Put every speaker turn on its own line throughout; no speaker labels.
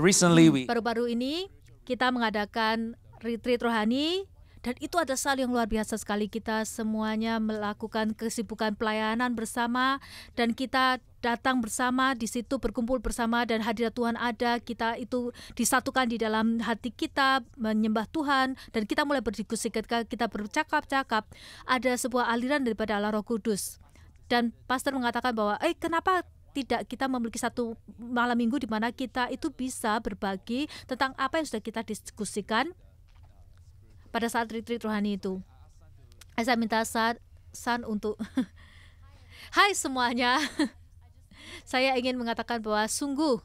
Recently, we
Baru-baru ini kita mengadakan retreat rohani, dan itu ada hal yang luar biasa sekali. Kita semuanya melakukan kesibukan pelayanan bersama, dan kita datang bersama di situ, berkumpul bersama, dan hadirat Tuhan ada. Kita itu disatukan di dalam hati kita, menyembah Tuhan, dan kita mulai berdiskusi. Ketika kita bercakap-cakap, ada sebuah aliran daripada Allah Roh Kudus. Dan pastor mengatakan bahwa, kenapa tidak kita memiliki satu malam minggu di mana kita itu bisa berbagi tentang apa yang sudah kita diskusikan pada saat retreat rohani itu. Saya minta San untuk Hai semuanya. Saya ingin mengatakan bahwa sungguh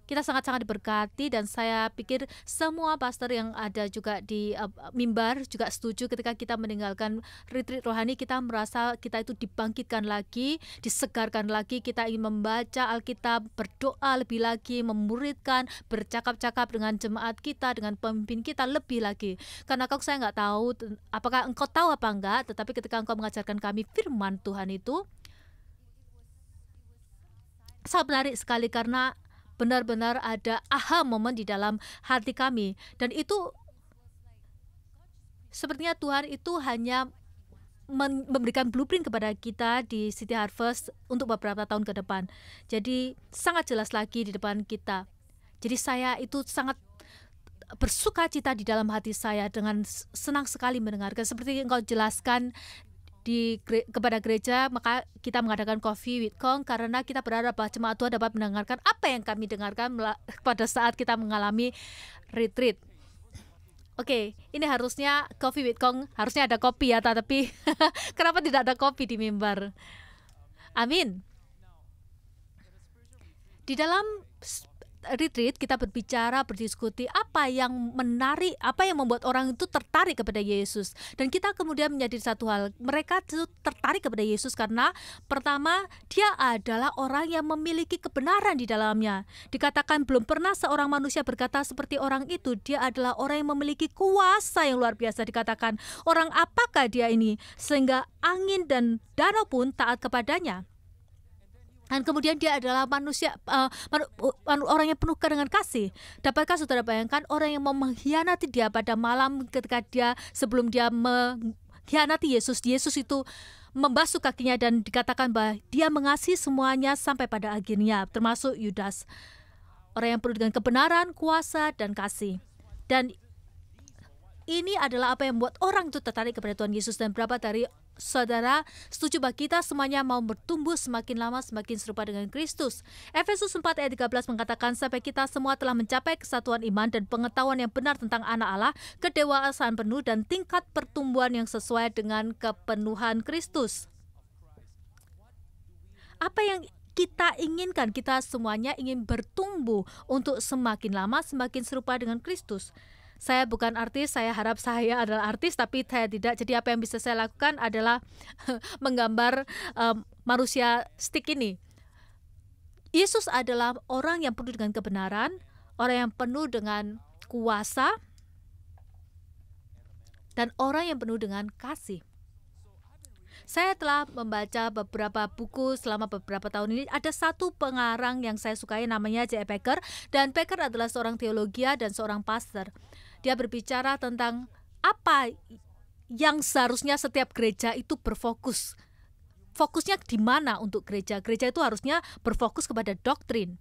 kita sangat-sangat diberkati, dan saya pikir semua pastor yang ada juga di mimbar juga setuju ketika kita meninggalkan retreat rohani, kita merasa kita itu dibangkitkan lagi, disegarkan lagi. Kita ingin membaca Alkitab, berdoa lebih lagi, memuridkan, bercakap-cakap dengan jemaat kita, dengan pemimpin kita lebih lagi. Karena saya nggak tahu apakah engkau tahu apa enggak, tetapi ketika engkau mengajarkan kami firman Tuhan itu, sangat menarik sekali, karena benar-benar ada aha momen di dalam hati kami. Dan itu sepertinya Tuhan itu hanya memberikan blueprint kepada kita di City Harvest untuk beberapa tahun ke depan. Jadi sangat jelas lagi di depan kita. Jadi saya itu sangat bersuka cita di dalam hati saya, dengan senang sekali mendengarkan seperti yang engkau jelaskan kepada gereja. Maka kita mengadakan Coffee with Kong karena kita berharap bahwa jemaat Tuhan dapat mendengarkan apa yang kami dengarkan pada saat kita mengalami retreat. Oke, ini harusnya Coffee with Kong, harusnya ada kopi ya, tapi kenapa tidak ada kopi di mimbar? Amin. Di dalam retreat kita berbicara, berdiskusi apa yang menarik, apa yang membuat orang itu tertarik kepada Yesus. Dan kita kemudian menjadi satu hal, mereka itu tertarik kepada Yesus karena pertama, dia adalah orang yang memiliki kebenaran di dalamnya. Dikatakan belum pernah seorang manusia berkata seperti orang itu. Dia adalah orang yang memiliki kuasa yang luar biasa. Dikatakan, orang apakah dia ini sehingga angin dan danau pun taat kepadanya. Dan kemudian dia adalah manusia, orang yang penuh dengan kasih. Dapatkah saudara bayangkan orang yang mau mengkhianati dia pada malam ketika sebelum dia mengkhianati Yesus, Yesus itu membasuh kakinya, dan dikatakan bahwa dia mengasihi semuanya sampai pada akhirnya, termasuk Yudas. Orang yang penuh dengan kebenaran, kuasa, dan kasih. Dan ini adalah apa yang membuat orang itu tertarik kepada Tuhan Yesus. Dan berapa dari saudara setuju bahwa kita semuanya mau bertumbuh semakin lama semakin serupa dengan Kristus? Efesus 4 ayat 13 mengatakan, sampai kita semua telah mencapai kesatuan iman dan pengetahuan yang benar tentang anak Allah, kedewasaan penuh dan tingkat pertumbuhan yang sesuai dengan kepenuhan Kristus. Apa yang kita inginkan? Kita semuanya ingin bertumbuh untuk semakin lama semakin serupa dengan Kristus. Saya bukan artis, saya harap saya adalah artis, tapi saya tidak. Jadi apa yang bisa saya lakukan adalah menggambar manusia stick ini. Yesus adalah orang yang penuh dengan kebenaran, orang yang penuh dengan kuasa, dan orang yang penuh dengan kasih. Saya telah membaca beberapa buku selama beberapa tahun ini. Ada satu pengarang yang saya sukai, namanya J.I. Packer. Dan Packer adalah seorang teologi dan seorang pastor. Dia berbicara tentang apa yang seharusnya setiap gereja itu berfokus. Fokusnya di mana untuk gereja? Gereja itu harusnya berfokus kepada doktrin.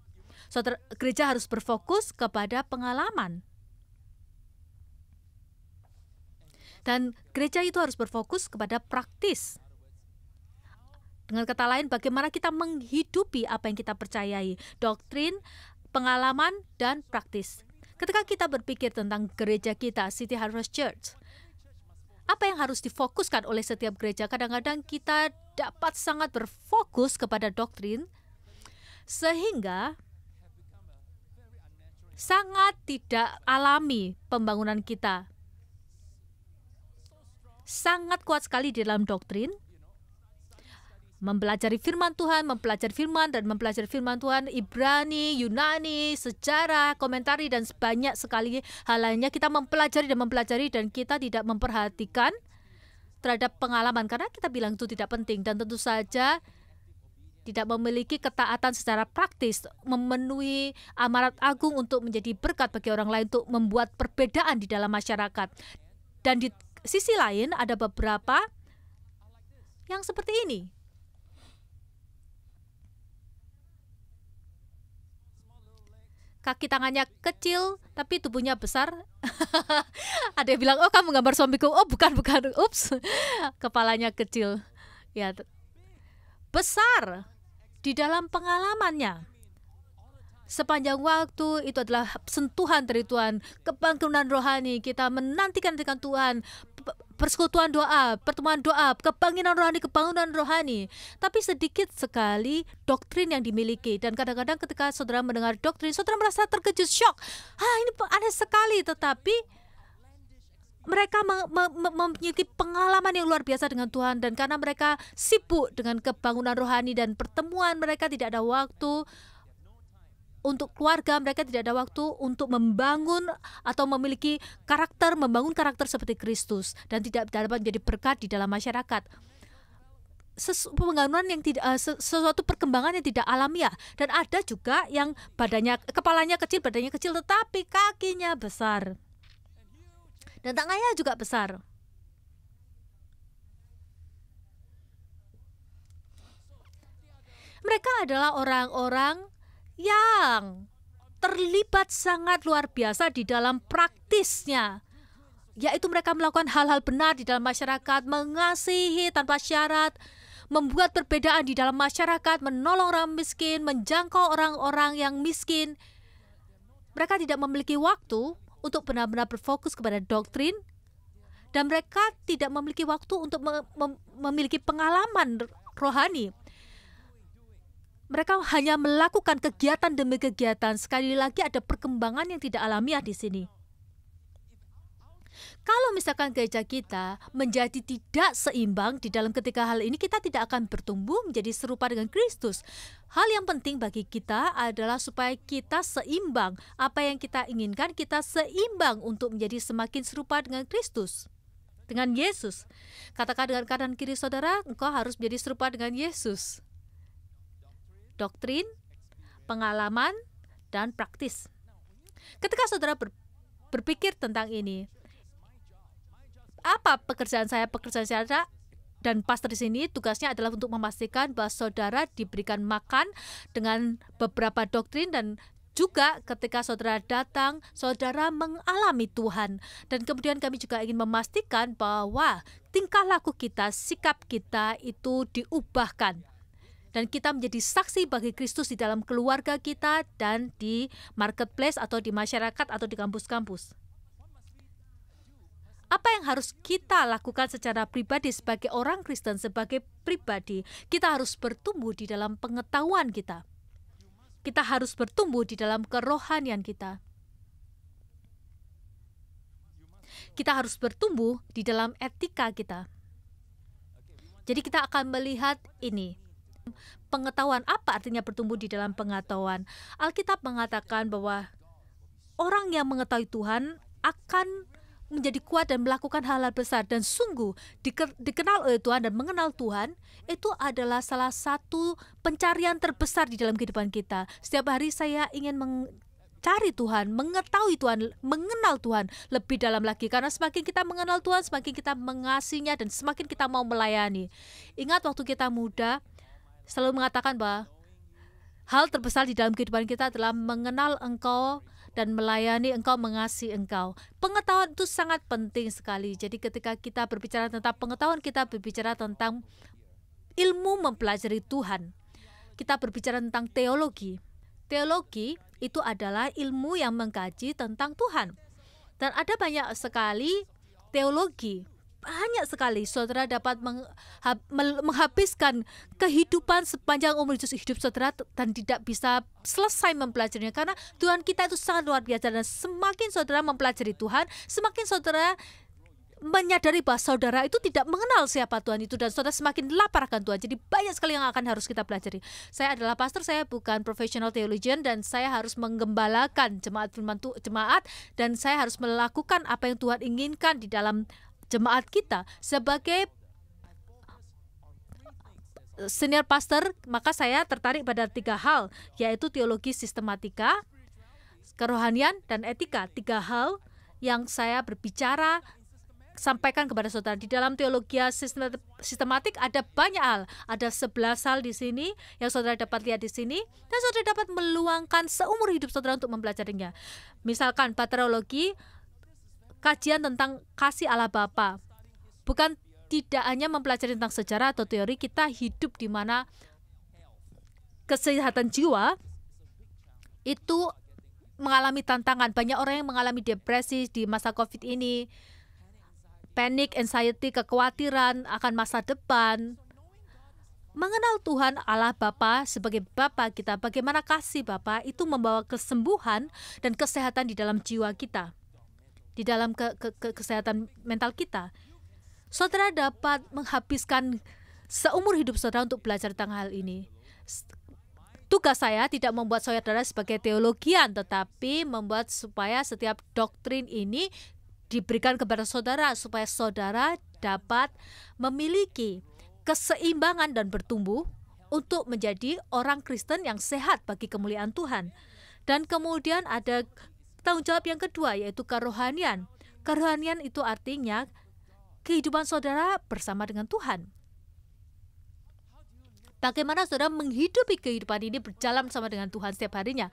Gereja harus berfokus kepada pengalaman. Dan gereja itu harus berfokus kepada praktis. Dengan kata lain, bagaimana kita menghidupi apa yang kita percayai, doktrin, pengalaman, dan praktis. Ketika kita berpikir tentang gereja kita, City Harvest Church, apa yang harus difokuskan oleh setiap gereja? Kadang-kadang kita dapat sangat berfokus kepada doktrin, sehingga sangat tidak alami pembangunan kita. Sangat kuat sekali di dalam doktrin, mempelajari firman Tuhan, mempelajari firman Tuhan, Ibrani, Yunani, sejarah, komentari, dan banyak sekali hal lainnya. Kita mempelajari dan kita tidak memperhatikan terhadap pengalaman, karena kita bilang itu tidak penting. Dan tentu saja tidak memiliki ketaatan secara praktis, memenuhi amanat agung untuk menjadi berkat bagi orang lain, untuk membuat perbedaan di dalam masyarakat. Dan di sisi lain ada beberapa yang seperti ini. Kaki tangannya kecil, tapi tubuhnya besar. Ada yang bilang, oh kamu gambar suamiku. Oh bukan. Ups, kepalanya kecil. Ya, besar di dalam pengalamannya. Sepanjang waktu itu adalah sentuhan dari Tuhan, kebangkitan rohani. Kita menantikan dengan Tuhan, persekutuan doa, pertemuan doa, kebangkitan rohani. Tapi sedikit sekali doktrin yang dimiliki. Dan kadang-kadang ketika saudara mendengar doktrin, saudara merasa terkejut, shock. Ini aneh sekali. Tetapi mereka memiliki pengalaman yang luar biasa dengan Tuhan. Dan karena mereka sibuk dengan kebangunan rohani dan pertemuan, mereka tidak ada waktu untuk keluarga, mereka tidak ada waktu untuk membangun atau memiliki karakter, membangun karakter seperti Kristus, dan tidak dapat menjadi berkat di dalam masyarakat. Pembangunan yang tidak, sesuatu perkembangan yang tidak alamiah. Dan ada juga yang kepalanya kecil, badannya kecil, tetapi kakinya besar. Dan tangannya juga besar. Mereka adalah orang-orang yang terlibat sangat luar biasa di dalam praktisnya, yaitu mereka melakukan hal-hal benar di dalam masyarakat, mengasihi tanpa syarat, membuat perbedaan di dalam masyarakat, menolong orang miskin, menjangkau orang-orang yang miskin. Mereka tidak memiliki waktu untuk benar-benar berfokus kepada doktrin, dan mereka tidak memiliki waktu untuk memiliki pengalaman rohani. Mereka hanya melakukan kegiatan demi kegiatan. Sekali lagi ada perkembangan yang tidak alamiah di sini. Kalau misalkan gereja kita menjadi tidak seimbang di dalam ketika hal ini, kita tidak akan bertumbuh menjadi serupa dengan Kristus. Hal yang penting bagi kita adalah supaya kita seimbang. Apa yang kita inginkan, kita seimbang untuk menjadi semakin serupa dengan Kristus, dengan Yesus. Katakan dengan kanan kiri saudara, engkau harus menjadi serupa dengan Yesus. Doktrin, pengalaman, dan praktis. Ketika saudara berpikir tentang ini, apa pekerjaan saya? Pekerjaan saya dan pastor di sini tugasnya adalah untuk memastikan bahwa saudara diberikan makan dengan beberapa doktrin, dan juga ketika saudara datang, saudara mengalami Tuhan. Dan kemudian kami juga ingin memastikan bahwa tingkah laku kita, sikap kita itu diubahkan. Dan kita menjadi saksi bagi Kristus di dalam keluarga kita dan di marketplace atau di masyarakat atau di kampus-kampus. Apa yang harus kita lakukan secara pribadi sebagai orang Kristen, sebagai pribadi? Kita harus bertumbuh di dalam pengetahuan kita. Kita harus bertumbuh di dalam kerohanian kita. Kita harus bertumbuh di dalam etika kita. Jadi kita akan melihat ini. Pengetahuan, apa artinya bertumbuh di dalam pengetahuan? Alkitab mengatakan bahwa orang yang mengetahui Tuhan akan menjadi kuat dan melakukan hal-hal besar. Dan sungguh dikenal oleh Tuhan dan mengenal Tuhan itu adalah salah satu pencarian terbesar di dalam kehidupan kita. Setiap hari saya ingin mencari Tuhan, mengetahui Tuhan, mengenal Tuhan lebih dalam lagi. Karena semakin kita mengenal Tuhan, semakin kita mengasihinya dan semakin kita mau melayani. Ingat waktu kita muda, selalu mengatakan bahwa hal terbesar di dalam kehidupan kita adalah mengenal Engkau dan melayani Engkau, mengasihi Engkau. Pengetahuan itu sangat penting sekali. Jadi ketika kita berbicara tentang pengetahuan, kita berbicara tentang ilmu mempelajari Tuhan. Kita berbicara tentang teologi. Teologi itu adalah ilmu yang mengkaji tentang Tuhan. Dan ada banyak sekali teologi. Banyak sekali saudara dapat menghabiskan kehidupan sepanjang umur hidup saudara dan tidak bisa selesai mempelajarinya, karena Tuhan kita itu sangat luar biasa. Dan semakin saudara mempelajari Tuhan, semakin saudara menyadari bahwa saudara itu tidak mengenal siapa Tuhan itu, dan saudara semakin lapar akan Tuhan. Jadi banyak sekali yang akan harus kita pelajari. Saya adalah pastor, saya bukan professional theologian, dan saya harus menggembalakan jemaat, dan saya harus melakukan apa yang Tuhan inginkan di dalam jemaat kita sebagai senior pastor, maka saya tertarik pada 3 hal, yaitu teologi sistematika, kerohanian, dan etika. 3 hal yang saya berbicara sampaikan kepada saudara. Di dalam teologi sistematik ada banyak hal. Ada 11 hal di sini yang saudara dapat lihat di sini, dan saudara dapat meluangkan seumur hidup saudara untuk mempelajarinya. Misalkan paterologi, kajian tentang kasih Allah Bapa. Bukan tidak hanya mempelajari tentang sejarah atau teori, kita hidup di mana kesehatan jiwa itu mengalami tantangan. Banyak orang yang mengalami depresi di masa COVID ini, panic, anxiety, kekhawatiran akan masa depan. Mengenal Tuhan Allah Bapa sebagai Bapa kita, bagaimana kasih Bapa itu membawa kesembuhan dan kesehatan di dalam jiwa kita, di dalam kesehatan mental kita. Saudara dapat menghabiskan seumur hidup saudara untuk belajar tentang hal ini. Tugas saya tidak membuat saudara sebagai teologian, tetapi membuat supaya setiap doktrin ini diberikan kepada saudara, supaya saudara dapat memiliki keseimbangan dan bertumbuh untuk menjadi orang Kristen yang sehat bagi kemuliaan Tuhan. Dan kemudian ada tanggung jawab yang kedua, yaitu kerohanian. Kerohanian itu artinya kehidupan saudara bersama dengan Tuhan. Bagaimana saudara menghidupi kehidupan ini berjalan bersama dengan Tuhan setiap harinya.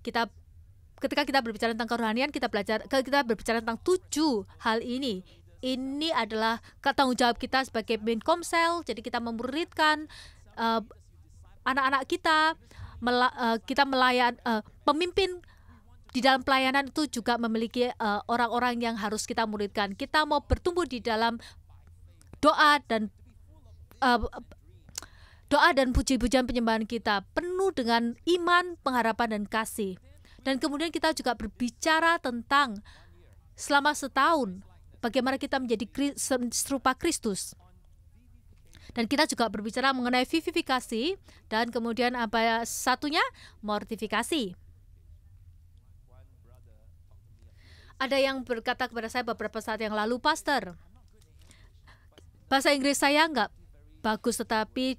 Ketika kita berbicara tentang kerohanian, kita berbicara tentang 7 hal ini. Ini adalah tanggung jawab kita sebagai pemimpin komsel. Jadi kita memuridkan anak-anak kita, kita pemimpin di dalam pelayanan itu juga memiliki orang-orang yang harus kita muridkan. Kita mau bertumbuh di dalam doa dan puji-pujian penyembahan kita penuh dengan iman, pengharapan, dan kasih. Dan kemudian kita juga berbicara tentang selama setahun bagaimana kita menjadi serupa Kristus. Dan kita juga berbicara mengenai vivifikasi, dan kemudian apa satunya? Mortifikasi. Ada yang berkata kepada saya beberapa saat yang lalu, Pastor, bahasa Inggris saya nggak bagus, tetapi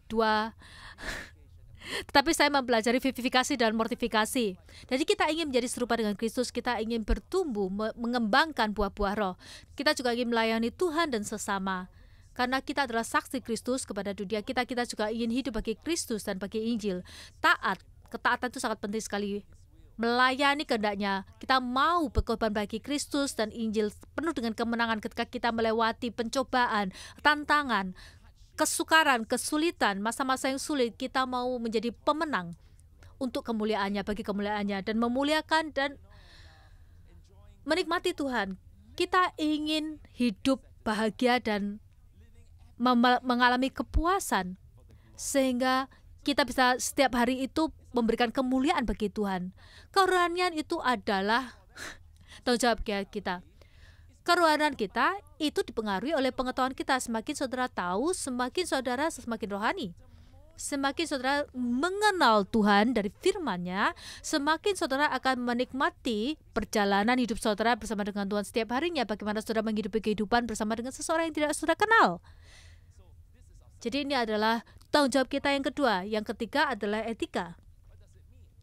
saya mempelajari vivifikasi dan mortifikasi. Jadi kita ingin menjadi serupa dengan Kristus, kita ingin bertumbuh, mengembangkan buah-buah roh. Kita juga ingin melayani Tuhan dan sesama. Karena kita adalah saksi Kristus kepada dunia, kita juga ingin hidup bagi Kristus dan bagi Injil. Ketaatan itu sangat penting sekali. Melayani kehendaknya, kita mau berkorban bagi Kristus dan Injil penuh dengan kemenangan ketika kita melewati pencobaan, tantangan, kesukaran, kesulitan, masa-masa yang sulit. Kita mau menjadi pemenang untuk kemuliaannya, bagi kemuliaannya, dan memuliakan dan menikmati Tuhan. Kita ingin hidup bahagia dan mengalami kepuasan, sehingga kita bisa setiap hari itu memberikan kemuliaan bagi Tuhan. Kerohanian itu adalah tanggung jawab kita. Kerohanian kita itu dipengaruhi oleh pengetahuan kita. Semakin saudara tahu, semakin saudara semakin rohani. Semakin saudara mengenal Tuhan dari firman-Nya, semakin saudara akan menikmati perjalanan hidup saudara bersama dengan Tuhan setiap harinya. Bagaimana saudara menghidupi kehidupan bersama dengan seseorang yang tidak saudara kenal. Jadi ini adalah tanggung jawab kita yang kedua. Yang ketiga adalah etika.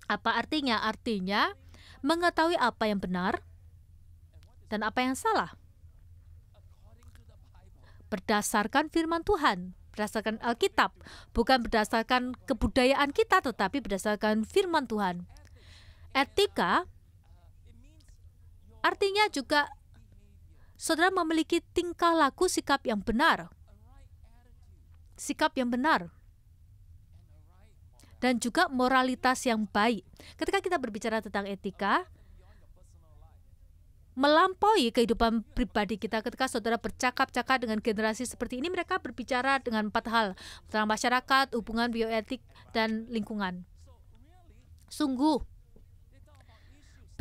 Apa artinya? Artinya mengetahui apa yang benar dan apa yang salah. Berdasarkan firman Tuhan, berdasarkan Alkitab, bukan berdasarkan kebudayaan kita, tetapi berdasarkan firman Tuhan. Etika artinya juga saudara memiliki tingkah laku sikap yang benar. Sikap yang benar. Dan juga moralitas yang baik. Ketika kita berbicara tentang etika, melampaui kehidupan pribadi kita. Ketika saudara bercakap-cakap dengan generasi seperti ini, mereka berbicara dengan 4 hal, tentang masyarakat, hubungan bioetik, dan lingkungan. Sungguh,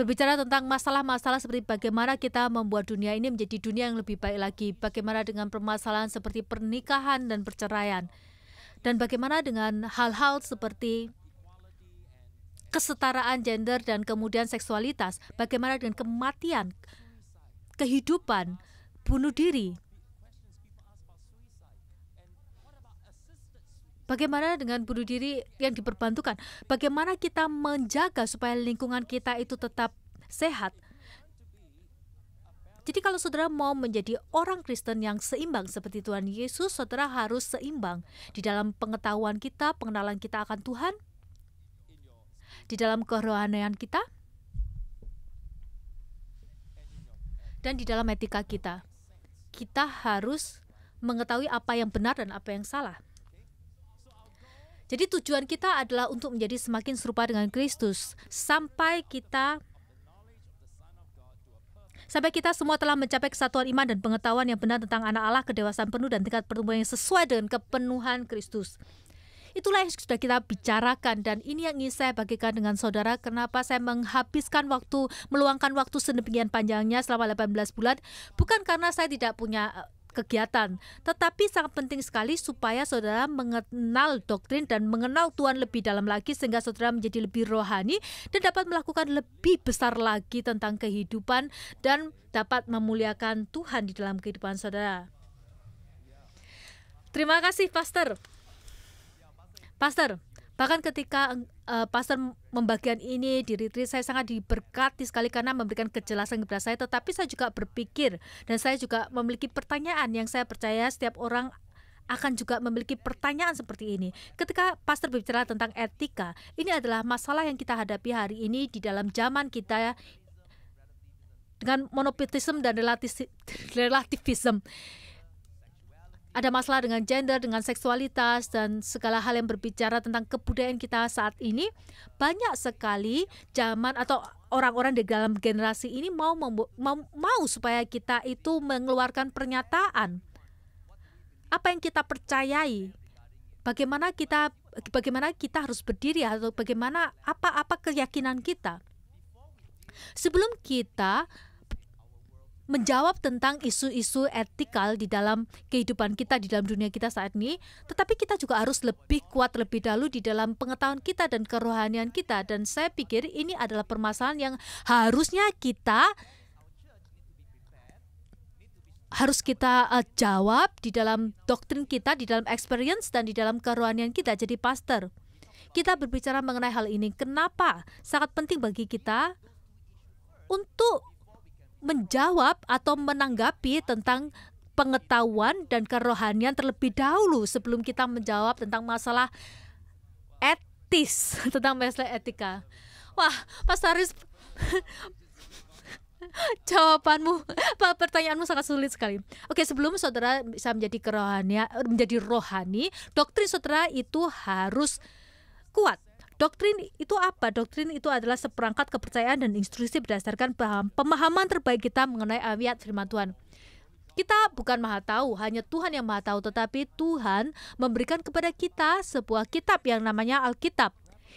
berbicara tentang masalah-masalah seperti bagaimana kita membuat dunia ini menjadi dunia yang lebih baik lagi, bagaimana dengan permasalahan seperti pernikahan dan perceraian, dan bagaimana dengan hal-hal seperti kesetaraan gender dan kemudian seksualitas, bagaimana dengan kematian, kehidupan, bunuh diri. Bagaimana dengan bunuh diri yang diperbantukan? Bagaimana kita menjaga supaya lingkungan kita itu tetap sehat? Jadi kalau saudara mau menjadi orang Kristen yang seimbang seperti Tuhan Yesus, saudara harus seimbang di dalam pengetahuan kita, pengenalan kita akan Tuhan, di dalam kerohanian kita, dan di dalam etika kita. Kita harus mengetahui apa yang benar dan apa yang salah. Jadi tujuan kita adalah untuk menjadi semakin serupa dengan Kristus sampai kita semua telah mencapai kesatuan iman dan pengetahuan yang benar tentang anak Allah, kedewasaan penuh dan tingkat pertumbuhan yang sesuai dengan kepenuhan Kristus. Itulah yang sudah kita bicarakan, dan ini yang ingin saya bagikan dengan saudara. Kenapa saya meluangkan waktu sedemikian panjangnya selama 18 bulan? Bukan karena saya tidak punya kegiatan, tetapi sangat penting sekali supaya saudara mengenal doktrin dan mengenal Tuhan lebih dalam lagi, sehingga saudara menjadi lebih rohani dan dapat melakukan lebih besar lagi tentang kehidupan dan dapat memuliakan Tuhan di dalam kehidupan saudara. Terima kasih, Pastor. Bahkan ketika Pastor membagikan ini di retreat, saya sangat diberkati sekali karena memberikan kejelasan kepada saya. Tetapi saya juga berpikir dan saya juga memiliki pertanyaan yang saya percaya setiap orang akan juga memiliki pertanyaan seperti ini. Ketika Pastor berbicara tentang etika, ini adalah masalah yang kita hadapi hari ini di dalam zaman kita dengan monoteisme dan relativisme. Ada masalah dengan gender, dengan seksualitas, dan segala hal yang berbicara tentang kebudayaan kita saat ini. Banyak sekali zaman atau orang-orang di dalam generasi ini mau supaya kita itu mengeluarkan pernyataan. Apa yang kita percayai? Bagaimana kita harus berdiri, atau bagaimana apa keyakinan kita? Sebelum kita menjawab tentang isu-isu etikal di dalam kehidupan kita, di dalam dunia kita saat ini, tetapi kita juga harus lebih kuat lebih dahulu di dalam pengetahuan kita dan kerohanian kita. Dan saya pikir ini adalah permasalahan yang harusnya kita jawab di dalam doktrin kita, di dalam experience, dan di dalam kerohanian kita. Jadi pastor, kita berbicara mengenai hal ini. Kenapa sangat penting bagi kita untuk menjawab atau menanggapi tentang pengetahuan dan kerohanian terlebih dahulu sebelum kita menjawab tentang masalah etis, tentang masalah etika. Wah, Mas Haris, pertanyaanmu sangat sulit sekali. Oke, sebelum saudara bisa menjadi rohani, doktrin saudara itu harus kuat. Doktrin itu apa? Doktrin itu adalah seperangkat kepercayaan dan instruksi berdasarkan pemahaman terbaik kita mengenai ayat firman Tuhan. Kita bukan maha tahu, hanya Tuhan yang maha tahu, tetapi Tuhan memberikan kepada kita sebuah kitab yang namanya Alkitab.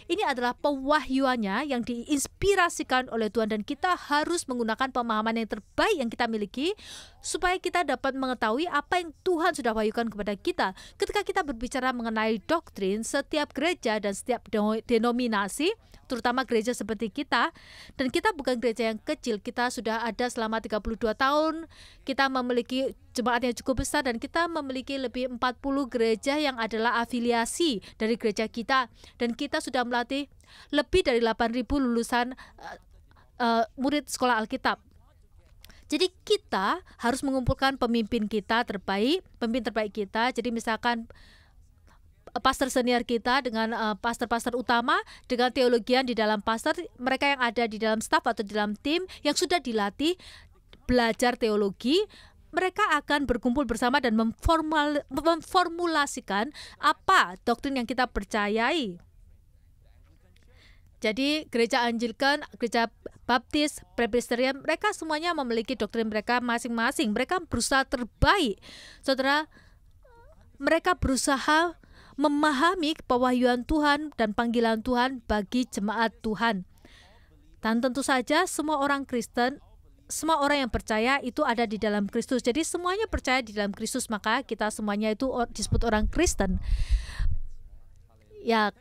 Ini adalah pewahyuannya yang diinspirasikan oleh Tuhan, dan kita harus menggunakan pemahaman yang terbaik yang kita miliki supaya kita dapat mengetahui apa yang Tuhan sudah wahyukan kepada kita. Ketika kita berbicara mengenai doktrin, setiap gereja dan setiap denominasi, terutama gereja seperti kita, dan kita bukan gereja yang kecil, kita sudah ada selama 32 tahun, kita memiliki jemaat yang cukup besar, dan kita memiliki lebih 40 gereja yang adalah afiliasi dari gereja kita, dan kita sudah melatih lebih dari 8.000 lulusan murid sekolah Alkitab. Jadi kita harus mengumpulkan pemimpin terbaik kita. Jadi misalkan pastor senior kita dengan pastor-pastor utama dengan teologian di dalam pastor, mereka yang ada di dalam staf atau di dalam tim yang sudah dilatih belajar teologi, mereka akan berkumpul bersama dan memformulasikan apa doktrin yang kita percayai. Jadi gereja Anglikan, gereja Baptis, Presbyterian, mereka semuanya memiliki doktrin mereka masing-masing. Mereka berusaha terbaik. Saudara, mereka berusaha memahami pewahyuan Tuhan dan panggilan Tuhan bagi jemaat Tuhan. Dan tentu saja semua orang Kristen, semua orang yang percaya itu ada di dalam Kristus. Jadi semuanya percaya di dalam Kristus, maka kita semuanya itu disebut orang Kristen. Ya,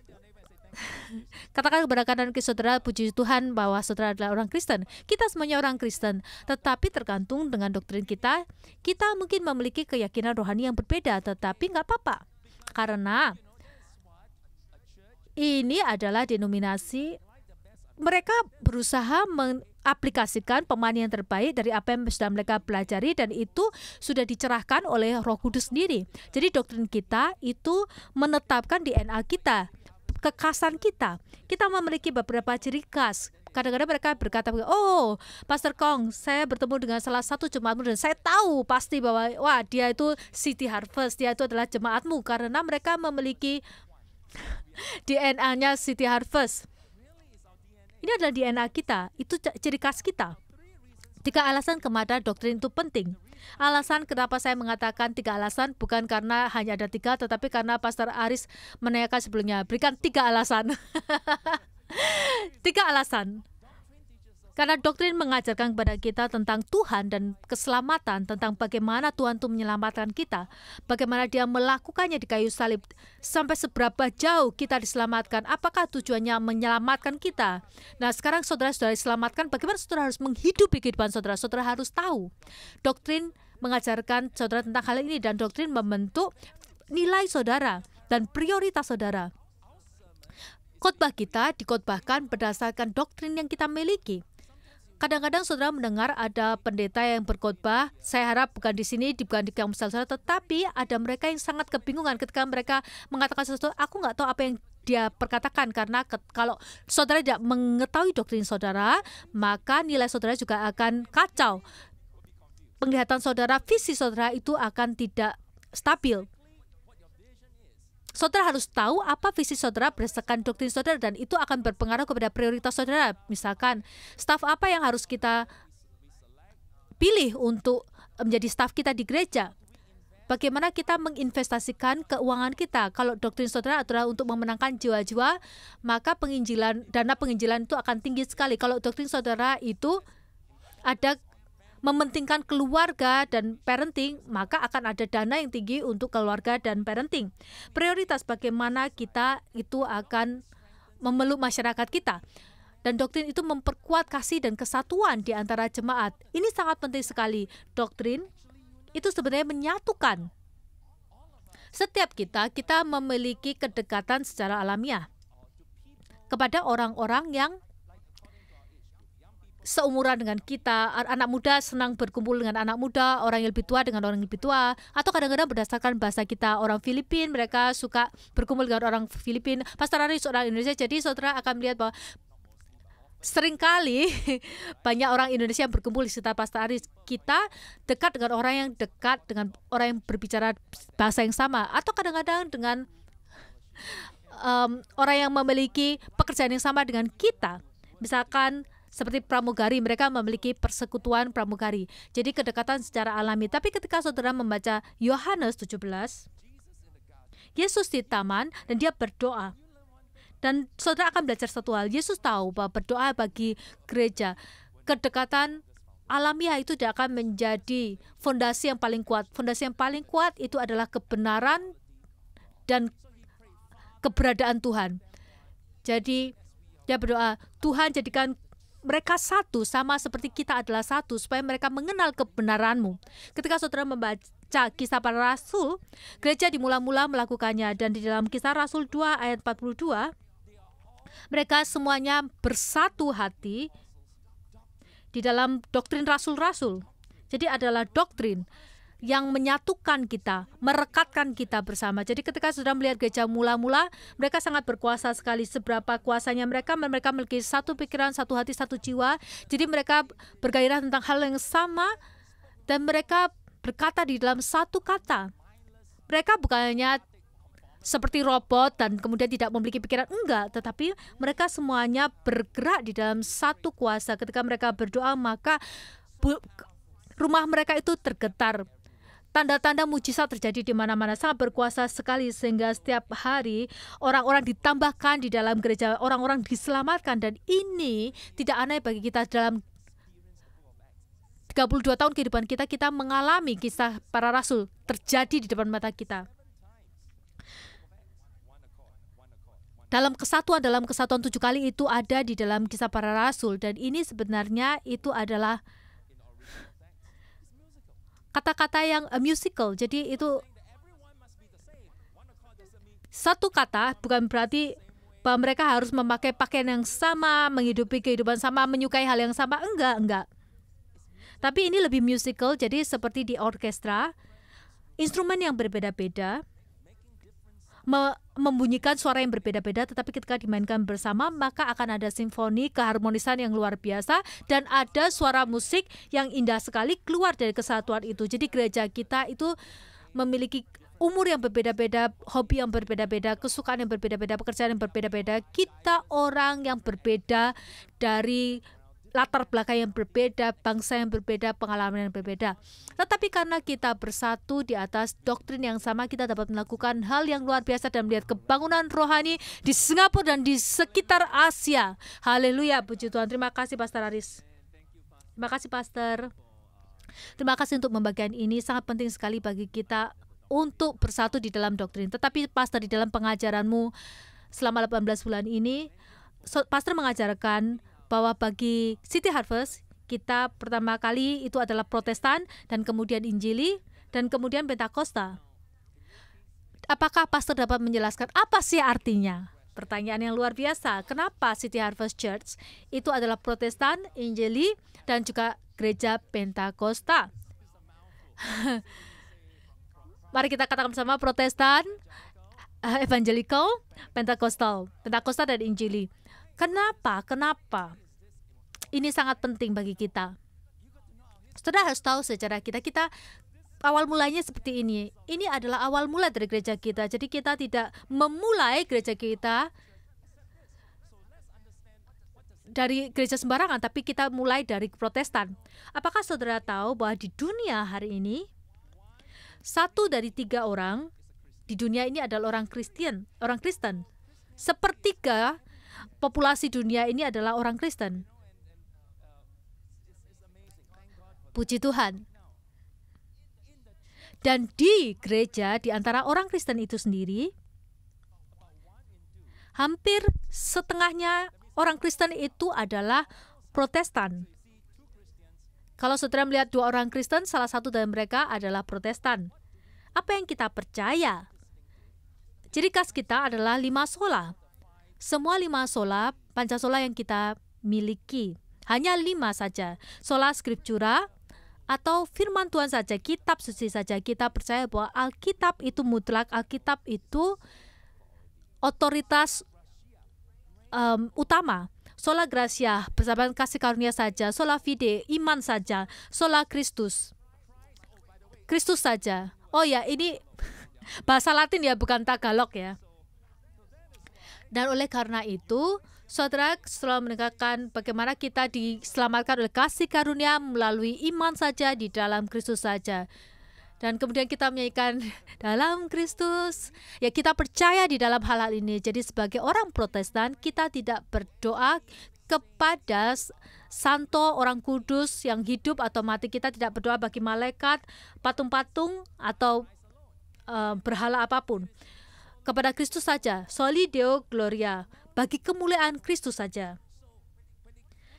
katakan kepada kanan kiri saudara, puji Tuhan bahwa saudara adalah orang Kristen. Kita semuanya orang Kristen, tetapi tergantung dengan doktrin kita. Kita mungkin memiliki keyakinan rohani yang berbeda, tetapi nggak apa-apa. Karena ini adalah denominasi, mereka berusaha mengaplikasikan pemahaman yang terbaik dari apa yang sudah mereka pelajari, dan itu sudah dicerahkan oleh Roh Kudus sendiri. Jadi doktrin kita itu menetapkan DNA kita, kekhasan kita. Kita memiliki beberapa ciri khas. Kadang-kadang mereka berkata, oh Pastor Kong, saya bertemu dengan salah satu jemaatmu dan saya tahu pasti bahwa wah, dia itu City Harvest, dia itu adalah jemaatmu, karena mereka memiliki DNA-nya City Harvest. Ini adalah DNA kita, itu ciri khas kita. 3 alasan kenapa doktrin itu penting. Alasan kenapa saya mengatakan 3 alasan bukan karena hanya ada 3, tetapi karena Pastor Aris menanyakan sebelumnya, berikan 3 alasan. 3 alasan. Karena doktrin mengajarkan kepada kita tentang Tuhan dan keselamatan, tentang bagaimana Tuhan itu menyelamatkan kita, bagaimana Dia melakukannya di kayu salib, sampai seberapa jauh kita diselamatkan, apakah tujuannya menyelamatkan kita. Nah, sekarang saudara sudah diselamatkan, bagaimana saudara harus menghidupi kehidupan saudara. Saudara harus tahu. Doktrin mengajarkan saudara tentang hal ini, dan doktrin membentuk nilai saudara dan prioritas saudara. Khotbah kita dikotbahkan berdasarkan doktrin yang kita miliki. Kadang-kadang saudara mendengar ada pendeta yang berkhotbah, saya harap bukan di sini, bukan di kampus saudara, tetapi ada mereka yang sangat kebingungan ketika mereka mengatakan sesuatu, aku nggak tahu apa yang dia perkatakan, karena kalau saudara tidak mengetahui doktrin saudara, maka nilai saudara juga akan kacau. Penglihatan saudara, visi saudara itu akan tidak stabil. Saudara harus tahu apa visi saudara berdasarkan doktrin saudara, dan itu akan berpengaruh kepada prioritas saudara. Misalkan, staf apa yang harus kita pilih untuk menjadi staf kita di gereja? Bagaimana kita menginvestasikan keuangan kita? Kalau doktrin saudara adalah untuk memenangkan jiwa-jiwa, maka dana penginjilan itu akan tinggi sekali. Kalau doktrin saudara itu ada mementingkan keluarga dan parenting, maka akan ada dana yang tinggi untuk keluarga dan parenting. Prioritas bagaimana kita itu akan memeluk masyarakat kita. Dan doktrin itu memperkuat kasih dan kesatuan di antara jemaat. Ini sangat penting sekali. Doktrin itu sebenarnya menyatukan. Setiap kita memiliki kedekatan secara alamiah kepada orang-orang yang seumuran dengan kita. Anak muda senang berkumpul dengan anak muda, orang yang lebih tua dengan orang yang lebih tua, atau kadang-kadang berdasarkan bahasa kita, orang Filipin, mereka suka berkumpul dengan orang Filipin. Pastor Aris orang Indonesia, jadi saudara akan melihat bahwa seringkali banyak orang Indonesia yang berkumpul di sekitar Pastor Aris. Kita dekat dengan orang yang dekat dengan orang yang berbicara bahasa yang sama, atau kadang-kadang dengan orang yang memiliki pekerjaan yang sama dengan kita. Misalkan seperti pramugari, mereka memiliki persekutuan pramugari. Jadi kedekatan secara alami. Tapi ketika saudara membaca Yohanes 17, Yesus di taman dan dia berdoa. Dan saudara akan belajar satu hal, Yesus tahu bahwa berdoa bagi gereja, kedekatan alamiah itu tidak akan menjadi fondasi yang paling kuat. Fondasi yang paling kuat itu adalah kebenaran dan keberadaan Tuhan. Jadi dia berdoa, Tuhan jadikan mereka satu sama seperti kita adalah satu, supaya mereka mengenal kebenaran-Mu. Ketika saudara membaca Kisah Para Rasul, gereja dimula-mula melakukannya, dan di dalam Kisah Rasul 2 ayat 42, mereka semuanya bersatu hati di dalam doktrin rasul-rasul. Jadi adalah doktrin yang menyatukan kita, merekatkan kita bersama. Jadi ketika sudah melihat gereja mula-mula, mereka sangat berkuasa sekali. Seberapa kuasanya mereka memiliki satu pikiran, satu hati, satu jiwa. Jadi mereka bergairah tentang hal yang sama, dan mereka berkata di dalam satu kata. Mereka bukannya seperti robot dan kemudian tidak memiliki pikiran, enggak, tetapi mereka semuanya bergerak di dalam satu kuasa. Ketika mereka berdoa, maka rumah mereka itu tergetar. Tanda-tanda mujizat terjadi di mana-mana, sangat berkuasa sekali, sehingga setiap hari orang-orang ditambahkan di dalam gereja, orang-orang diselamatkan. Dan ini tidak aneh bagi kita. Dalam 32 tahun kehidupan kita, kita mengalami Kisah Para Rasul terjadi di depan mata kita. Dalam kesatuan 7 kali itu ada di dalam Kisah Para Rasul. Dan ini sebenarnya itu adalah kata-kata yang musical. Jadi itu satu kata, bukan berarti bahwa mereka harus memakai pakaian yang sama, menghidupi kehidupan sama, menyukai hal yang sama. Enggak. Tapi ini lebih musical, jadi seperti di orkestra, instrumen yang berbeda-beda, membunyikan suara yang berbeda-beda, tetapi ketika dimainkan bersama, maka akan ada simfoni, keharmonisan yang luar biasa, dan ada suara musik yang indah sekali keluar dari kesatuan itu. Jadi gereja kita itu memiliki umur yang berbeda-beda, hobi yang berbeda-beda, kesukaan yang berbeda-beda, pekerjaan yang berbeda-beda. Kita orang yang berbeda, dari latar belakang yang berbeda, bangsa yang berbeda, pengalaman yang berbeda. Tetapi karena kita bersatu di atas doktrin yang sama, kita dapat melakukan hal yang luar biasa dan melihat kebangunan rohani di Singapura dan di sekitar Asia. Haleluya, puji Tuhan. Terima kasih Pastor Aris. Terima kasih Pastor. Terima kasih untuk pembagian ini, sangat penting sekali bagi kita untuk bersatu di dalam doktrin. Tetapi Pastor, di dalam pengajaranmu selama 18 bulan ini, Pastor mengajarkan bahwa bagi City Harvest, kita pertama kali itu adalah Protestan, dan kemudian Injili, dan kemudian Pentakosta. Apakah Pastor dapat menjelaskan apa sih artinya? Pertanyaan yang luar biasa. Kenapa City Harvest Church itu adalah Protestan, Injili, dan juga gereja Pentakosta? Mari kita katakan bersama: Protestan, Evangelical, Pentakosta dan Injili. Kenapa? Ini sangat penting bagi kita. Saudara harus tahu sejarah kita awal mulanya seperti ini. Ini adalah awal mula dari gereja kita. Jadi kita tidak memulai gereja kita dari gereja sembarangan, tapi kita mulai dari Protestan. Apakah saudara tahu bahwa di dunia hari ini 1 dari 3 orang di dunia ini adalah orang Kristen. Sepertiga populasi dunia ini adalah orang Kristen. Puji Tuhan. Dan di gereja, di antara orang Kristen itu sendiri, hampir setengahnya orang Kristen itu adalah Protestan. Kalau saudara melihat 2 orang Kristen, salah satu dari mereka adalah Protestan. Apa yang kita percaya? Ciri khas kita adalah 5 sola. Semua 5 sola, Pancasola yang kita miliki, hanya 5 saja. Sola Scriptura, atau firman Tuhan saja, kitab suci saja. Kita percaya bahwa Alkitab itu mutlak, Alkitab itu otoritas utama. Sola Gratia, persahabatan kasih karunia saja. Sola Fide, iman saja. Sola Christus, Kristus saja. Oh ya, ini bahasa Latin ya, bukan Tagalog ya. Dan oleh karena itu, saudara selalu menegakkan bagaimana kita diselamatkan oleh kasih karunia melalui iman saja di dalam Kristus saja. Dan kemudian kita menyanyikan dalam Kristus. Ya, kita percaya di dalam hal-hal ini. Jadi sebagai orang Protestan, kita tidak berdoa kepada santo, orang kudus yang hidup atau mati. Kita tidak berdoa bagi malaikat, patung-patung, atau berhala apapun. Kepada Kristus saja, soli Deo Gloria, bagi kemuliaan Kristus saja.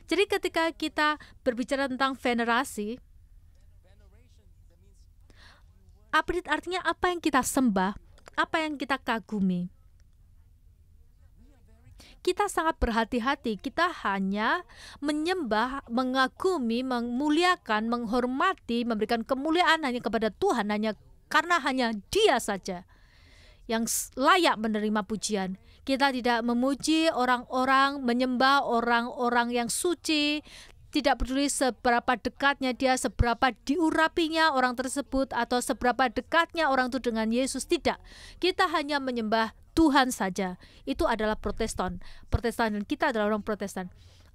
Jadi ketika kita berbicara tentang venerasi, artinya apa yang kita sembah, apa yang kita kagumi. Kita sangat berhati-hati, kita hanya menyembah, mengagumi, memuliakan, menghormati, memberikan kemuliaan hanya kepada Tuhan, karena hanya Dia saja yang layak menerima pujian. Kita tidak memuji orang-orang, menyembah orang-orang yang suci, tidak peduli seberapa dekatnya dia, seberapa diurapinya orang tersebut, atau seberapa dekatnya orang itu dengan Yesus. Tidak, kita hanya menyembah Tuhan saja. Itu adalah Protestan, dan kita adalah orang Protestan.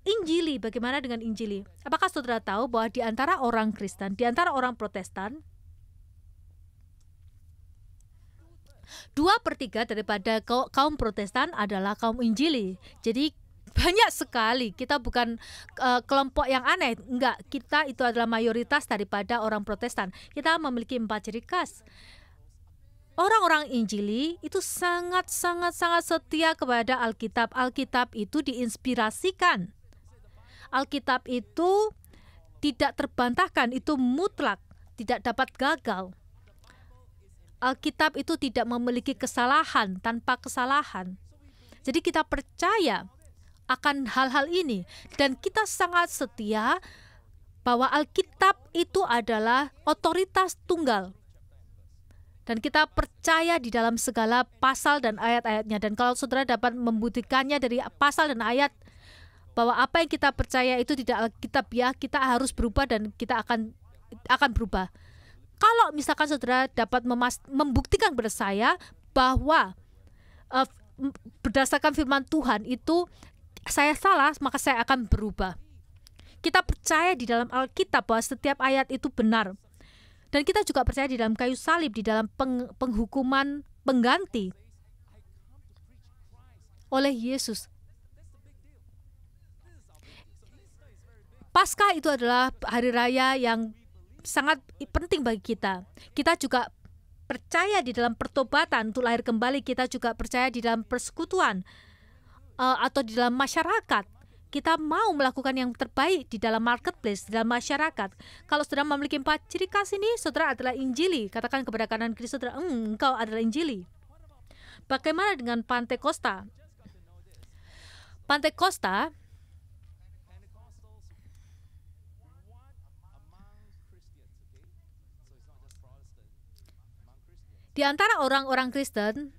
Injili, bagaimana dengan Injili? Apakah saudara tahu bahwa di antara orang Kristen, di antara orang Protestan, 2/3 daripada kaum Protestan adalah kaum Injili. Jadi banyak sekali, kita bukan kelompok yang aneh, enggak, kita itu adalah mayoritas daripada orang Protestan. Kita memiliki 4 ciri khas. Orang-orang Injili itu sangat setia kepada Alkitab. Alkitab itu diinspirasikan. Alkitab itu tidak terbantahkan, itu mutlak, tidak dapat gagal. Alkitab itu tidak memiliki kesalahan, tanpa kesalahan. Jadi kita percaya akan hal-hal ini dan kita sangat setia bahwa Alkitab itu adalah otoritas tunggal. Dan kita percaya di dalam segala pasal dan ayat-ayatnya. Dan kalau saudara dapat membuktikannya dari pasal dan ayat, bahwa apa yang kita percaya itu tidak Alkitabiah, kita harus berubah dan kita akan berubah. Kalau misalkan saudara dapat membuktikan kepada saya bahwa berdasarkan firman Tuhan itu saya salah, maka saya akan berubah. Kita percaya di dalam Alkitab bahwa setiap ayat itu benar. Dan kita juga percaya di dalam kayu salib, di dalam penghukuman pengganti oleh Yesus. Paskah itu adalah hari raya yang sangat penting bagi kita. Kita juga percaya di dalam pertobatan untuk lahir kembali. Kita juga percaya di dalam persekutuan atau di dalam masyarakat. Kita mau melakukan yang terbaik di dalam marketplace, di dalam masyarakat. Kalau saudara memiliki 4 ciri khas ini, saudara adalah Injili. Katakan kepada kanan kiri saudara, engkau adalah Injili. Bagaimana dengan Pantekosta? Pantekosta di antara orang-orang Kristen,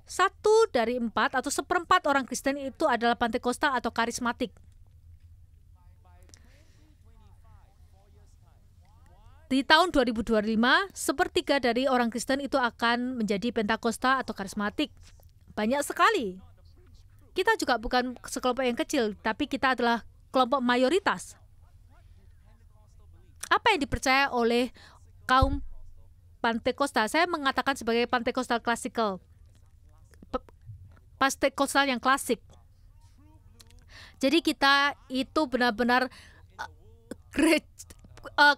1 dari 4 atau 1/4 orang Kristen itu adalah Pantekosta atau karismatik. Di tahun 2025, 1/3 dari orang Kristen itu akan menjadi Pentakosta atau karismatik. Banyak sekali. Kita juga bukan sekelompok yang kecil, tapi kita adalah kelompok mayoritas. Apa yang dipercaya oleh kaum Pantekosta? Saya mengatakan sebagai Pantekostal klasikal. Pantekostal yang klasik. Jadi kita itu benar-benar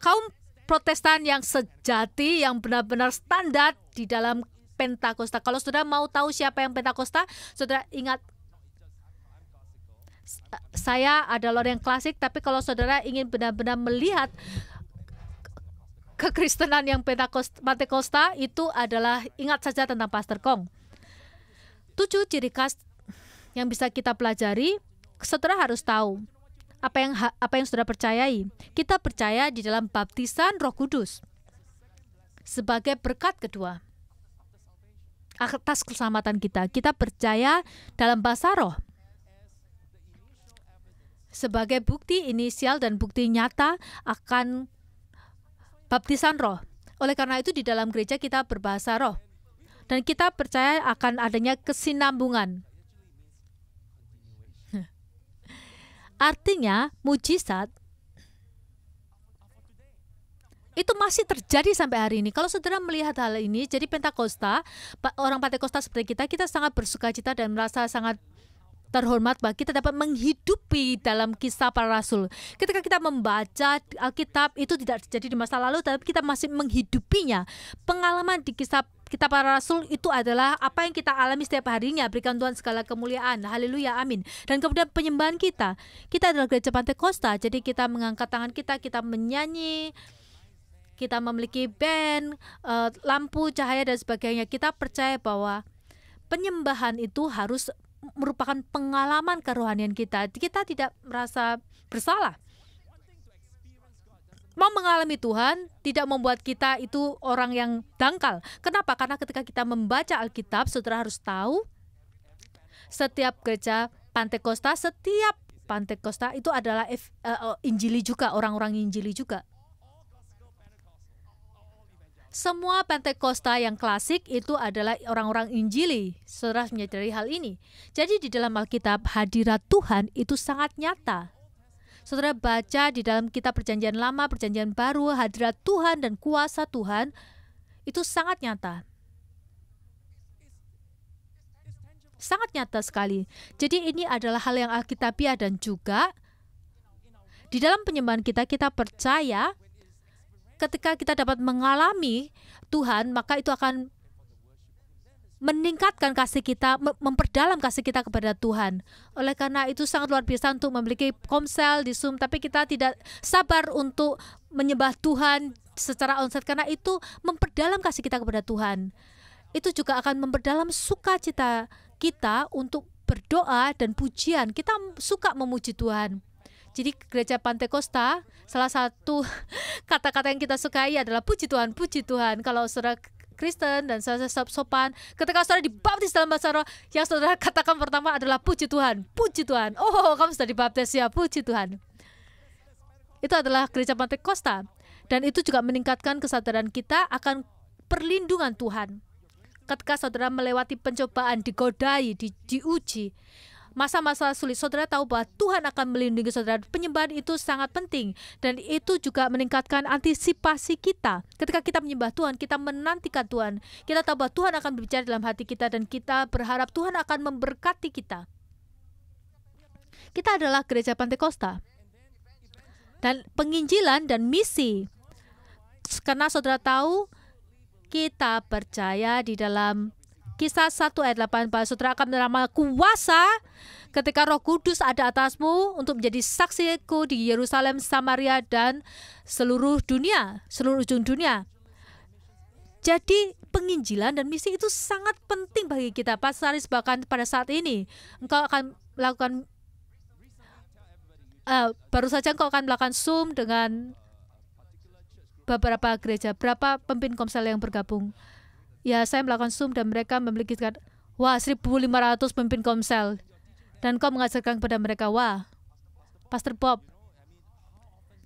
kaum Protestan yang sejati, yang benar-benar standar di dalam Pentakosta. Kalau saudara mau tahu siapa yang Pentakosta, saudara ingat, saya adalah orang yang klasik, tapi kalau saudara ingin benar-benar melihat kekristenan yang Pentakosta, itu adalah, ingat saja tentang Pastor Kong. 7 ciri khas yang bisa kita pelajari, saudara harus tahu apa yang saudara percayai. Kita percaya di dalam baptisan Roh Kudus sebagai berkat kedua atas keselamatan kita. Kita percaya dalam bahasa roh sebagai bukti inisial dan bukti nyata akan baptisan roh. Oleh karena itu di dalam gereja kita berbahasa roh. Dan kita percaya akan adanya kesinambungan. Artinya, mujizat itu masih terjadi sampai hari ini. Kalau saudara melihat hal ini, jadi Pentakosta, orang Pentakosta seperti kita sangat bersukacita dan merasa sangat terhormat bahwa kita dapat menghidupi dalam kisah para rasul. Ketika kita membaca Alkitab, itu tidak terjadi di masa lalu, tapi kita masih menghidupinya. Pengalaman di kisah kita para rasul itu adalah apa yang kita alami setiap harinya. Berikan Tuhan segala kemuliaan. Haleluya, amin. Dan kemudian penyembahan kita adalah gereja Pantekosta. Jadi kita mengangkat tangan kita menyanyi, kita memiliki band, lampu, cahaya dan sebagainya. Kita percaya bahwa penyembahan itu harus merupakan pengalaman kerohanian kita. Kita tidak merasa bersalah. Mau mengalami Tuhan tidak membuat kita itu orang yang dangkal. Kenapa? Karena ketika kita membaca Alkitab, saudara harus tahu setiap gereja Pantekosta, setiap Pantekosta itu adalah Injili juga, orang-orang Injili juga. Semua Pentakosta yang klasik itu adalah orang-orang Injili. Saudara menyadari hal ini. Jadi di dalam Alkitab, hadirat Tuhan itu sangat nyata. Saudara baca di dalam kitab Perjanjian Lama, Perjanjian Baru, hadirat Tuhan dan kuasa Tuhan itu sangat nyata. Sangat nyata sekali. Jadi ini adalah hal yang alkitabiah dan juga di dalam penyembahan kita percaya ketika kita dapat mengalami Tuhan, maka itu akan meningkatkan kasih kita, memperdalam kasih kita kepada Tuhan. Oleh karena itu sangat luar biasa untuk memiliki komsel di Zoom, tapi kita tidak sabar untuk menyembah Tuhan secara onsite karena itu memperdalam kasih kita kepada Tuhan. Itu juga akan memperdalam sukacita kita untuk berdoa dan pujian. Kita suka memuji Tuhan. Jadi gereja Pantekosta, salah satu kata-kata yang kita sukai adalah puji Tuhan, puji Tuhan. Kalau saudara Kristen dan saudara sopan, ketika saudara dibaptis dalam bahasa roh, yang saudara katakan pertama adalah puji Tuhan, puji Tuhan. Oh, kamu sudah dibaptis ya, puji Tuhan. Itu adalah gereja Pantekosta. Dan itu juga meningkatkan kesadaran kita akan perlindungan Tuhan. Ketika saudara melewati pencobaan, digodai, diuji, masa-masa sulit, saudara tahu bahwa Tuhan akan melindungi saudara. Penyembahan itu sangat penting, dan itu juga meningkatkan antisipasi kita. Ketika kita menyembah Tuhan, kita menantikan Tuhan. Kita tahu bahwa Tuhan akan berbicara dalam hati kita, dan kita berharap Tuhan akan memberkati kita. Kita adalah gereja Pantekosta. Dan penginjilan dan misi. Karena saudara tahu, kita percaya di dalam Kisah 1 ayat 8, bahwa saudara akan menerima kuasa ketika Roh Kudus ada atasmu untuk menjadi saksiku di Yerusalem, Samaria, dan seluruh dunia, seluruh ujung dunia. Jadi penginjilan dan misi itu sangat penting bagi kita. Pasaris bahkan pada saat ini engkau akan melakukan baru saja engkau akan melakukan Zoom dengan beberapa gereja. Berapa pemimpin komsel yang bergabung? Ya, saya melakukan Zoom dan mereka memiliki 1.500 pemimpin komsel. Dan kau mengajarkan kepada mereka, wah, Pastor Bob,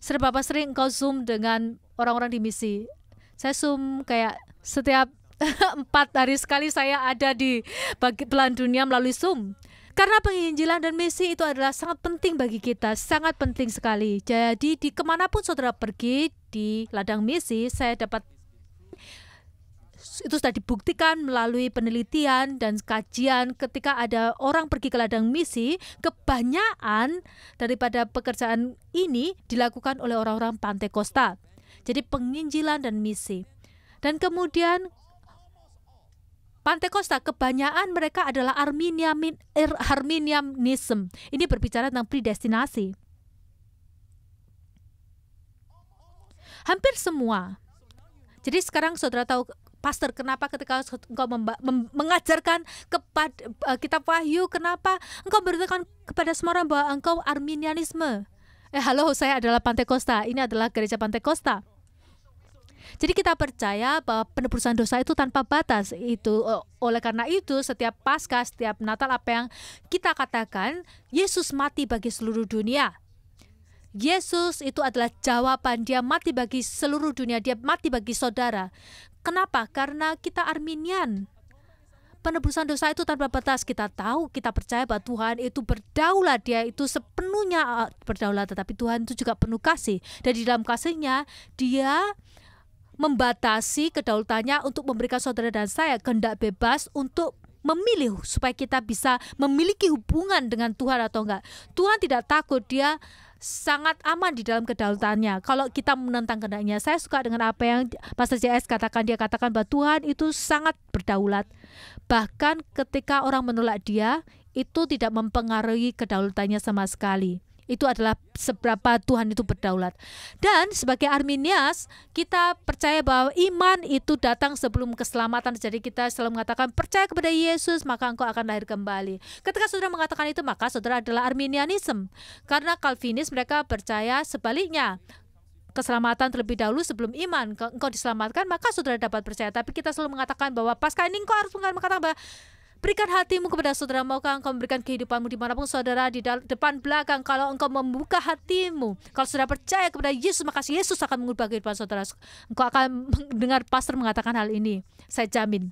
berapa sering engkau Zoom dengan orang-orang di misi? Saya Zoom kayak setiap 4 hari sekali saya ada di belahan dunia melalui Zoom. Karena penginjilan dan misi itu adalah sangat penting bagi kita, sangat penting sekali. Jadi di kemanapun saudara pergi di ladang misi, saya dapat itu sudah dibuktikan melalui penelitian dan kajian. Ketika ada orang pergi ke ladang misi, kebanyakan daripada pekerjaan ini dilakukan oleh orang-orang Pantekosta. Jadi penginjilan dan misi. Dan kemudian Pantekosta, kebanyakan mereka adalah Arminianism. Ini berbicara tentang predestinasi. Hampir semua. Jadi sekarang saudara tahu, Pastor, kenapa ketika engkau mengajarkan kepada kitab Wahyu, kenapa engkau beritakan kepada semua orang bahwa engkau Arminianisme? Halo, saya adalah Pantekosta. Ini adalah gereja Pantekosta. Jadi kita percaya bahwa penebusan dosa itu tanpa batas. Itu oleh karena itu setiap Paskah, setiap Natal, apa yang kita katakan, Yesus mati bagi seluruh dunia. Yesus itu adalah jawaban. Dia mati bagi seluruh dunia. Dia mati bagi saudara. Kenapa? Karena kita Arminian. Penebusan dosa itu tanpa batas. Kita tahu, kita percaya bahwa Tuhan itu berdaulat. Dia itu sepenuhnya berdaulat. Tetapi Tuhan itu juga penuh kasih. Dan di dalam kasih-Nya, Dia membatasi kedaulatannya untuk memberikan saudara dan saya kehendak bebas untuk memilih supaya kita bisa memiliki hubungan dengan Tuhan atau enggak. Tuhan tidak takut. Dia sangat aman di dalam kedaulatannya. Kalau kita menentang kehendaknya, saya suka dengan apa yang Pastor JS katakan. Dia katakan bahwa Tuhan itu sangat berdaulat. Bahkan ketika orang menolak Dia, itu tidak mempengaruhi kedaulatannya sama sekali. Itu adalah seberapa Tuhan itu berdaulat. Dan sebagai Arminias, kita percaya bahwa iman itu datang sebelum keselamatan. Jadi kita selalu mengatakan, percaya kepada Yesus, maka engkau akan lahir kembali. Ketika saudara mengatakan itu, maka saudara adalah Arminianism. Karena Calvinis mereka percaya sebaliknya. Keselamatan terlebih dahulu sebelum iman. Kalau engkau diselamatkan, maka saudara dapat percaya. Tapi kita selalu mengatakan bahwa pasca ini engkau harus mengatakan bahwa berikan hatimu kepada saudara. Maukah engkau memberikan kehidupanmu dimanapun saudara, di depan belakang. Kalau engkau membuka hatimu, kalau saudara percaya kepada Yesus, maka Yesus akan mengubah kehidupan saudara. Engkau akan mendengar pastor mengatakan hal ini, saya jamin.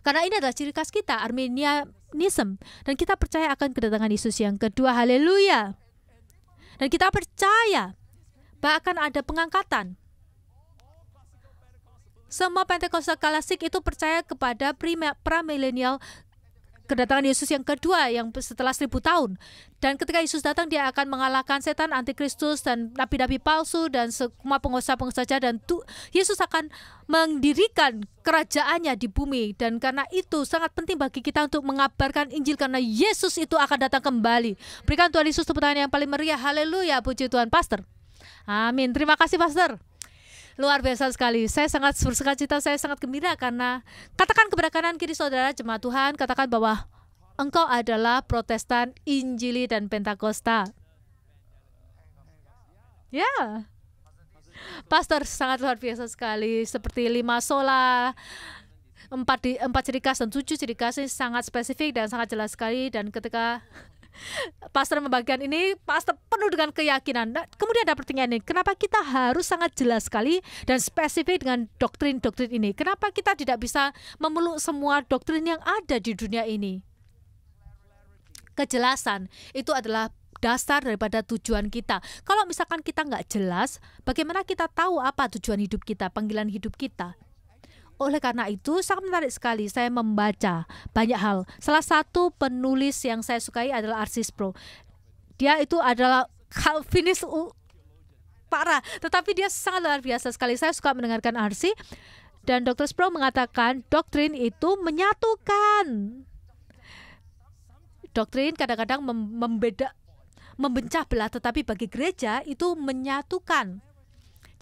Karena ini adalah ciri khas kita, Arminianism. Dan kita percaya akan kedatangan Yesus yang kedua. Haleluya. Dan kita percaya bahwa akan ada pengangkatan. Semua Pentakosta klasik itu percaya kepada pra-milenial kedatangan Yesus yang kedua, yang setelah 1000 tahun. Dan ketika Yesus datang, Dia akan mengalahkan setan, antikristus, dan nabi-nabi palsu, dan semua penguasa-penguasa jahat. Dan Yesus akan mendirikan kerajaannya di bumi. Dan karena itu sangat penting bagi kita untuk mengabarkan Injil, karena Yesus itu akan datang kembali. Berikan Tuhan Yesus tepuk tangan yang paling meriah. Haleluya, puji Tuhan. Pastor, amin. Terima kasih, Pastor. Luar biasa sekali. Saya sangat bersukacita, saya sangat gembira karena katakan kepada kanan kiri saudara jemaat Tuhan, katakan bahwa engkau adalah Protestan, Injili, dan Pentakosta. Ya, pastor sangat luar biasa sekali, seperti 5 sola, 4 ciri khas dan 7 ciri khas ini sangat spesifik dan sangat jelas sekali. Dan ketika pastor membagikan ini, pastor penuh dengan keyakinan. Nah, kemudian ada pertanyaan ini, kenapa kita harus sangat jelas sekali dan spesifik dengan doktrin-doktrin ini? Kenapa kita tidak bisa memeluk semua doktrin yang ada di dunia ini? Kejelasan itu adalah dasar daripada tujuan kita. Kalau misalkan kita nggak jelas, bagaimana kita tahu apa tujuan hidup kita, panggilan hidup kita? Oleh karena itu, sangat menarik sekali saya membaca banyak hal. Salah satu penulis yang saya sukai adalah R.C. Sproul. Dia itu adalah Calvinis parah, tetapi dia sangat luar biasa sekali. Saya suka mendengarkan R.C. Dan Dr. Sproul mengatakan doktrin itu menyatukan. Doktrin kadang-kadang membencah belah, tetapi bagi gereja itu menyatukan.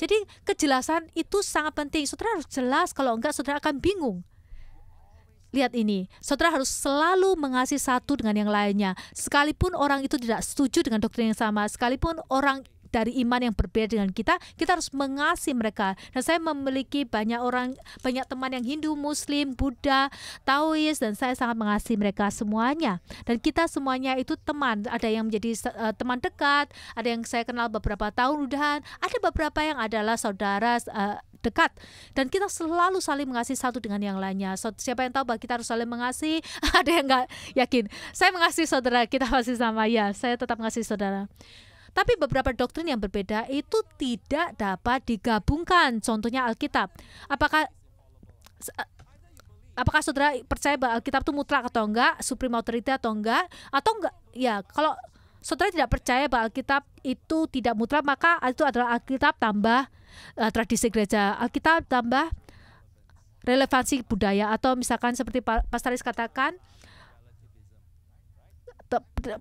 Jadi kejelasan itu sangat penting. Saudara harus jelas, kalau enggak saudara akan bingung. Lihat ini, saudara harus selalu mengasihi satu dengan yang lainnya. Sekalipun orang itu tidak setuju dengan doktrin yang sama, sekalipun orang dari iman yang berbeda dengan kita harus mengasihi mereka. Dan saya memiliki banyak teman yang Hindu, Muslim, Buddha, Taois, dan saya sangat mengasihi mereka semuanya. Dan kita semuanya itu teman. Ada yang menjadi teman dekat, ada yang saya kenal beberapa tahun udahan, ada beberapa yang adalah saudara dekat, dan kita selalu saling mengasihi satu dengan yang lainnya. Siapa yang tahu bahwa kita harus saling mengasihi? Ada yang nggak yakin? Saya mengasihi saudara, kita masih sama ya. Saya tetap mengasihi saudara. Tapi beberapa doktrin yang berbeda itu tidak dapat digabungkan. Contohnya Alkitab. Apakah saudara percaya bahwa Alkitab itu mutlak atau enggak, supreme authority atau enggak? Atau enggak? Ya, kalau saudara tidak percaya bahwa Alkitab itu tidak mutlak, maka itu adalah Alkitab tambah tradisi gereja, Alkitab tambah relevansi budaya, atau misalkan seperti Pastoris katakan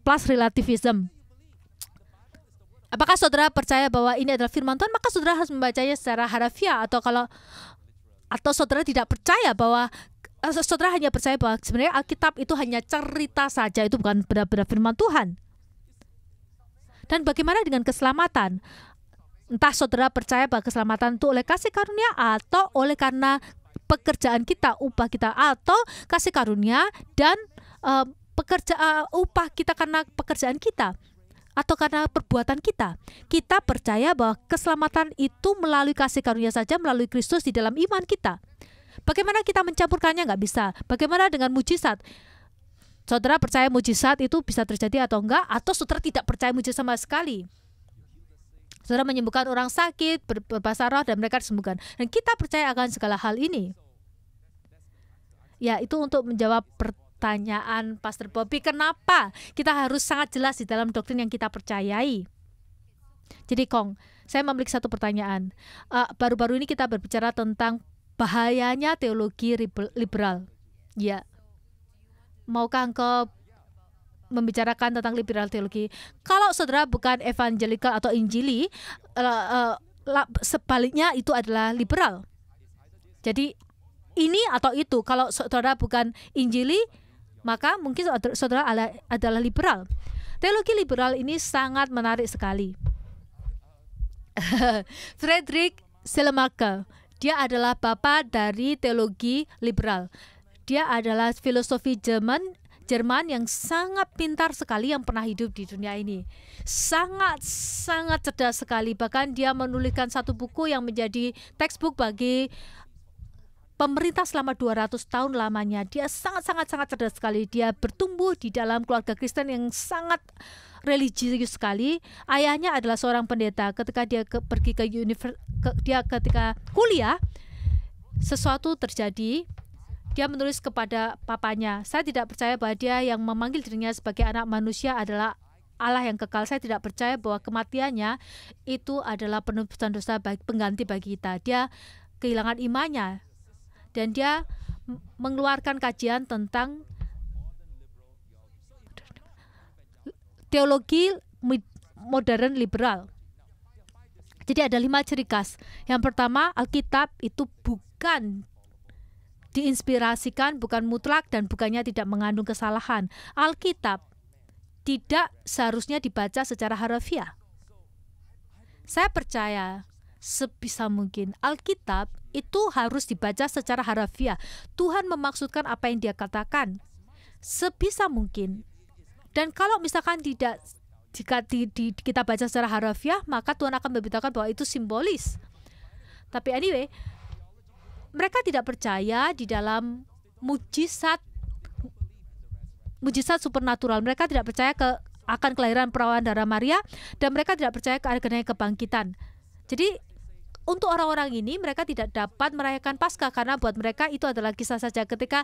plus relativism. Apakah saudara percaya bahwa ini adalah firman Tuhan, maka saudara harus membacanya secara harafiah, atau saudara tidak percaya bahwa saudara hanya percaya bahwa sebenarnya Alkitab itu hanya cerita saja, itu bukan benar-benar firman Tuhan. Dan bagaimana dengan keselamatan? Entah saudara percaya bahwa keselamatan itu oleh kasih karunia atau oleh karena pekerjaan kita, upah kita, atau kasih karunia dan upah kita karena pekerjaan kita, atau karena perbuatan kita. Kita percaya bahwa keselamatan itu melalui kasih karunia saja, melalui Kristus di dalam iman kita. Bagaimana kita mencampurkannya? Nggak bisa. Bagaimana dengan mujizat? Saudara percaya mujizat itu bisa terjadi atau enggak? Atau saudara tidak percaya mujizat sama sekali? Saudara menyembuhkan orang sakit, berbahasa roh, dan mereka disembuhkan. Dan kita percaya akan segala hal ini. Ya, itu untuk menjawab pertanyaan Pastor Bobby, kenapa kita harus sangat jelas di dalam doktrin yang kita percayai. Jadi Kong, saya memiliki satu pertanyaan. Baru-baru ini kita berbicara tentang bahayanya teologi liberal. Ya, maukah engkau membicarakan tentang liberal teologi? Kalau saudara bukan evangelikal atau injili, sebaliknya itu adalah liberal. Jadi ini atau itu. Kalau saudara bukan injili, maka mungkin saudara adalah liberal. Teologi liberal ini sangat menarik sekali. Friedrich Schleiermacher, dia adalah bapa dari teologi liberal. Dia adalah filosofi Jerman yang sangat pintar sekali yang pernah hidup di dunia ini. Sangat cerdas sekali. Bahkan dia menuliskan satu buku yang menjadi textbook bagi pemerintah selama 200 tahun lamanya. Dia sangat cerdas sekali. Dia bertumbuh di dalam keluarga Kristen yang sangat religius sekali. Ayahnya adalah seorang pendeta. Ketika dia pergi ke ketika kuliah, sesuatu terjadi. Dia menulis kepada papanya, saya tidak percaya bahwa dia yang memanggil dirinya sebagai anak manusia adalah Allah yang kekal. Saya tidak percaya bahwa kematiannya itu adalah penebusan dosa pengganti bagi kita. Dia kehilangan imannya. Dan dia mengeluarkan kajian tentang teologi modern liberal. Jadi ada 5 ciri khas. Yang pertama, Alkitab itu bukan diinspirasikan, bukan mutlak, dan bukannya tidak mengandung kesalahan. Alkitab tidak seharusnya dibaca secara harfiah. Saya percaya sebisa mungkin Alkitab itu harus dibaca secara harfiah. Tuhan memaksudkan apa yang Dia katakan sebisa mungkin. Dan kalau misalkan tidak, jika kita baca secara harfiah, maka Tuhan akan memberitakan bahwa itu simbolis. Tapi anyway, mereka tidak percaya di dalam mujizat supernatural. Mereka tidak percaya akan kelahiran perawan darah Maria, dan mereka tidak percaya adanya kebangkitan. Jadi untuk orang-orang ini, mereka tidak dapat merayakan Paskah karena buat mereka itu adalah kisah saja. Ketika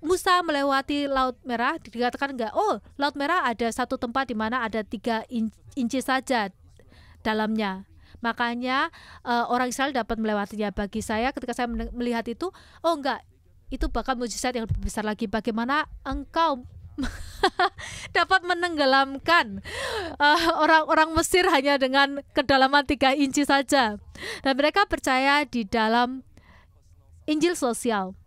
Musa melewati Laut Merah, dikatakan Laut Merah ada satu tempat di mana ada 3 inci saja dalamnya. Makanya orang Israel dapat melewatinya. Bagi saya, ketika saya melihat itu, enggak, itu bahkan mujizat yang lebih besar lagi. Bagaimana engkau dapat menenggelamkan orang-orang Mesir hanya dengan kedalaman 3 inci saja. Dan mereka percaya di dalam Injil sosial.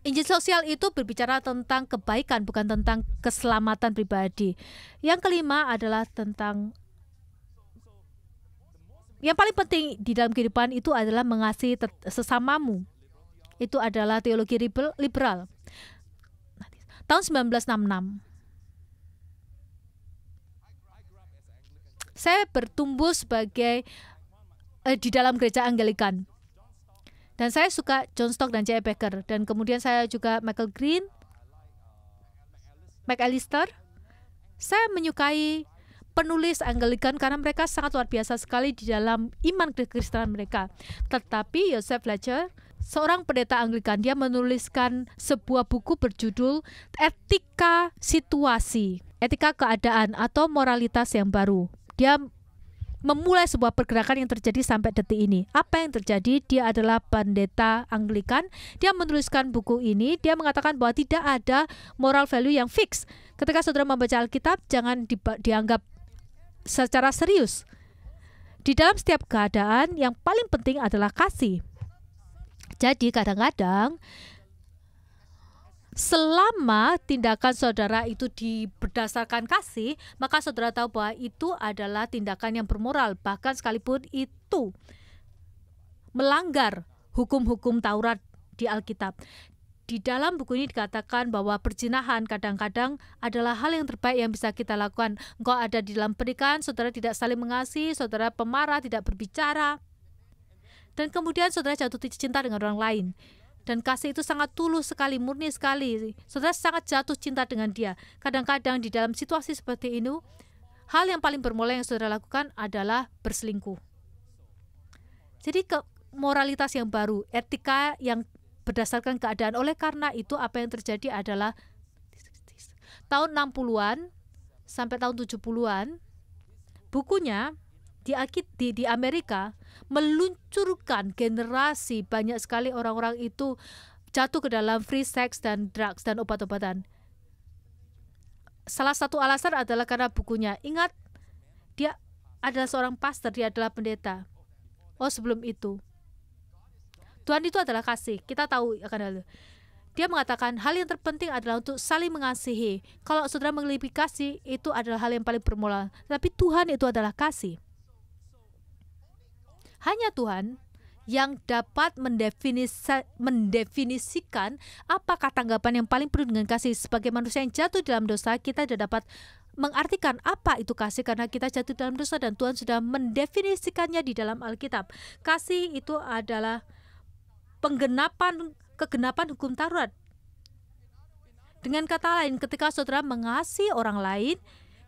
Injil sosial itu berbicara tentang kebaikan, bukan tentang keselamatan pribadi. Yang kelima adalah tentang yang paling penting di dalam kehidupan itu adalah mengasihi sesamamu. Itu adalah teologi liberal. Tahun 1966, saya bertumbuh sebagai di dalam gereja Anglikan. Dan saya suka John Stott dan C.E. Becker. Dan kemudian saya juga Michael Green, McAllister. Saya menyukai penulis Anglikan karena mereka sangat luar biasa sekali di dalam iman kekristenan mereka. Tetapi Joseph Fletcher, seorang pendeta Anglikan, dia menuliskan sebuah buku berjudul Etika Situasi, Etika Keadaan atau Moralitas yang Baru. Dia memulai sebuah pergerakan yang terjadi sampai detik ini. Apa yang terjadi? Dia adalah pendeta Anglikan. Dia menuliskan buku ini. Dia mengatakan bahwa tidak ada moral value yang fix. Ketika saudara membaca Alkitab, jangan dianggap secara serius. Di dalam setiap keadaan, yang paling penting adalah kasih. Jadi kadang-kadang selama tindakan saudara itu berdasarkan kasih, maka saudara tahu bahwa itu adalah tindakan yang bermoral. Bahkan sekalipun itu melanggar hukum-hukum Taurat di Alkitab. Di dalam buku ini dikatakan bahwa perzinahan kadang-kadang adalah hal yang terbaik yang bisa kita lakukan. Engkau ada di dalam pernikahan, saudara tidak saling mengasihi, saudara pemarah, tidak berbicara. Dan kemudian saudara jatuh cinta dengan orang lain. Dan kasih itu sangat tulus sekali, murni sekali. Saudara sangat jatuh cinta dengan dia. Kadang-kadang di dalam situasi seperti ini, hal yang paling bermoral yang saudara lakukan adalah berselingkuh. Jadi moralitas yang baru, etika yang berdasarkan keadaan. Oleh karena itu apa yang terjadi adalah tahun 60-an sampai tahun 70-an, bukunya di Amerika meluncurkan generasi, banyak sekali orang-orang itu jatuh ke dalam free sex dan drugs dan obat-obatan. Salah satu alasan adalah karena bukunya. Ingat, dia adalah seorang pastor, dia adalah pendeta. Sebelum itu Tuhan itu adalah kasih. Kita tahu akan hal itu. Dia mengatakan hal yang terpenting adalah untuk saling mengasihi. Kalau saudara melebihi kasih, itu adalah hal yang paling bermoral. Tapi Tuhan itu adalah kasih. Hanya Tuhan yang dapat mendefinisikan apakah tanggapan yang paling perlu dengan kasih. Sebagai manusia yang jatuh dalam dosa, kita tidak dapat mengartikan apa itu kasih karena kita jatuh dalam dosa, dan Tuhan sudah mendefinisikannya di dalam Alkitab. Kasih itu adalah kegenapan hukum Taurat. Dengan kata lain, ketika saudara mengasihi orang lain,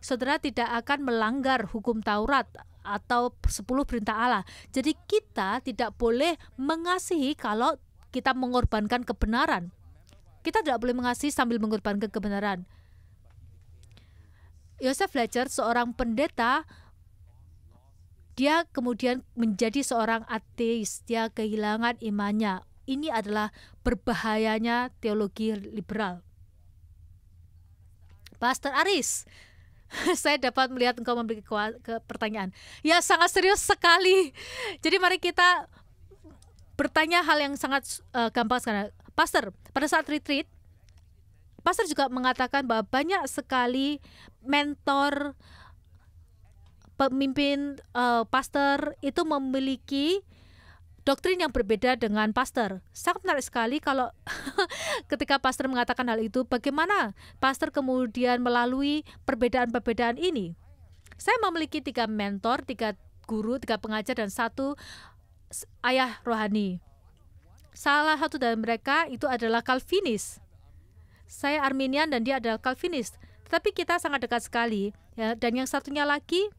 saudara tidak akan melanggar hukum Taurat atau 10 perintah Allah. Jadi kita tidak boleh mengasihi kalau kita mengorbankan kebenaran. Kita tidak boleh mengasihi sambil mengorbankan kebenaran. Joseph Fletcher, seorang pendeta, dia kemudian menjadi seorang ateis. Dia kehilangan imannya. Ini adalah berbahayanya teologi liberal. Pastor Aris, saya dapat melihat engkau memiliki pertanyaan. Ya, sangat serius sekali. Jadi mari kita bertanya hal yang sangat gampang sekarang. Pastor, pada saat retreat, Pastor juga mengatakan bahwa banyak sekali mentor, pemimpin pastor itu memiliki doktrin yang berbeda dengan pastor. Sangat menarik sekali kalau ketika pastor mengatakan hal itu, bagaimana pastor kemudian melalui perbedaan-perbedaan ini. Saya memiliki 3 mentor, 3 guru, 3 pengajar, dan 1 ayah rohani. Salah satu dari mereka itu adalah Calvinis. Saya Arminian dan dia adalah Calvinis. Tetapi kita sangat dekat sekali. Ya. Dan yang satunya lagi,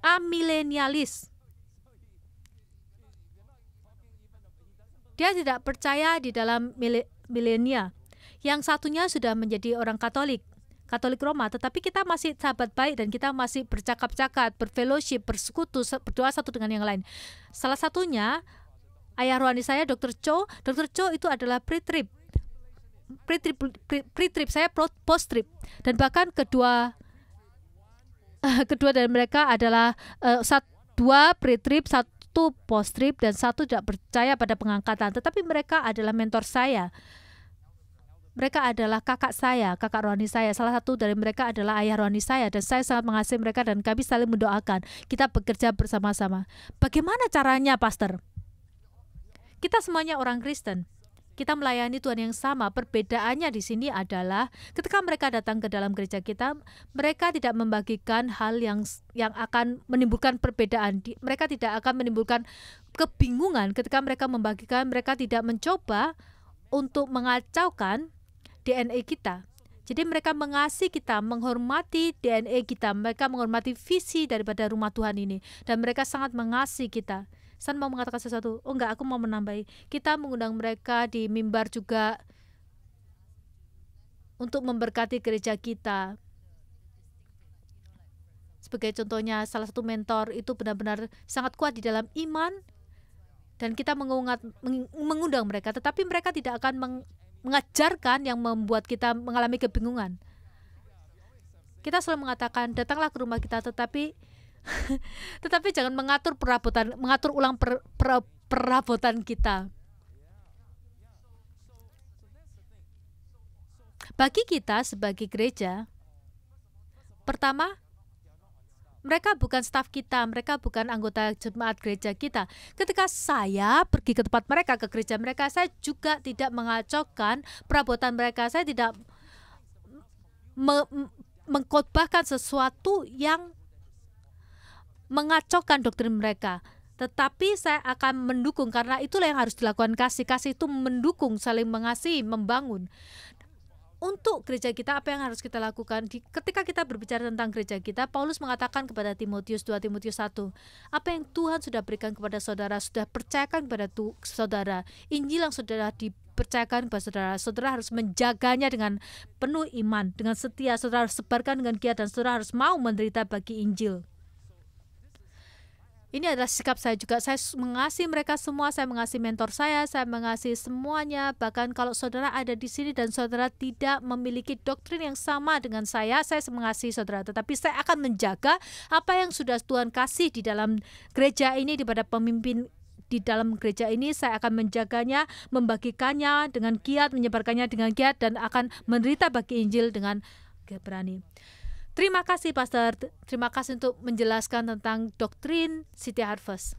amilenialis. Dia tidak percaya di dalam milenia. Yang satunya sudah menjadi orang Katolik Roma, tetapi kita masih sahabat baik dan kita masih bercakap-cakap, berfellowship, bersekutu, berdoa satu dengan yang lain. Salah satunya ayah rohani saya, Dr. Cho. Dr. Cho itu adalah pre-trip, saya post-trip, dan bahkan kedua dari mereka adalah 2 pre-trip, 1 post-trip, dan 1 tidak percaya pada pengangkatan. Tetapi mereka adalah mentor saya. Mereka adalah kakak rohani saya. Salah satu dari mereka adalah ayah rohani saya, dan saya sangat mengasihi mereka dan kami saling mendoakan. Kita bekerja bersama-sama. Bagaimana caranya, Pastor? Kita semuanya orang Kristen. Kita melayani Tuhan yang sama. Perbedaannya di sini adalah ketika mereka datang ke dalam gereja kita, mereka tidak membagikan hal yang akan menimbulkan perbedaan. Mereka tidak akan menimbulkan kebingungan ketika mereka membagikan. Mereka tidak mencoba untuk mengacaukan DNA kita. Jadi mereka mengasihi kita, menghormati DNA kita. Mereka menghormati visi daripada rumah Tuhan ini. Dan mereka sangat mengasihi kita. San mau mengatakan sesuatu? Oh enggak, aku mau menambahi. Kita mengundang mereka di mimbar juga untuk memberkati gereja kita. Sebagai contohnya, salah satu mentor itu benar-benar sangat kuat di dalam iman, dan kita mengundang mereka, tetapi mereka tidak akan mengajarkan yang membuat kita mengalami kebingungan. Kita selalu mengatakan, datanglah ke rumah kita, tetapi jangan mengatur ulang perabotan kita. Bagi kita sebagai gereja, pertama, mereka bukan staf kita, mereka bukan anggota jemaat gereja kita. Ketika saya pergi ke tempat mereka, ke gereja mereka, saya juga tidak mengacaukan perabotan mereka. Saya tidak mengkhotbahkan sesuatu yang mengacaukan doktrin mereka, tetapi saya akan mendukung, karena itulah yang harus dilakukan kasih. Kasih itu mendukung, saling mengasihi, membangun. Untuk gereja kita, apa yang harus kita lakukan? Ketika kita berbicara tentang gereja kita, Paulus mengatakan kepada Timotius, 2 Timotius 1, apa yang Tuhan sudah berikan kepada saudara, sudah percayakan kepada saudara. Injil yang sudah dipercayakan kepada saudara, saudara harus menjaganya dengan penuh iman, dengan setia. Saudara harus sebarkan dengan giat, dan saudara harus mau menderita bagi Injil. Ini adalah sikap saya juga. Saya mengasihi mereka semua, saya mengasihi mentor saya mengasihi semuanya. Bahkan kalau saudara ada di sini dan saudara tidak memiliki doktrin yang sama dengan saya mengasihi saudara. Tetapi saya akan menjaga apa yang sudah Tuhan kasih di dalam gereja ini, daripada pemimpin di dalam gereja ini. Saya akan menjaganya, membagikannya dengan giat, menyebarkannya dengan giat, dan akan menderita bagi Injil dengan berani. Terima kasih, Pastor. Terima kasih untuk menjelaskan tentang doktrin City Harvest.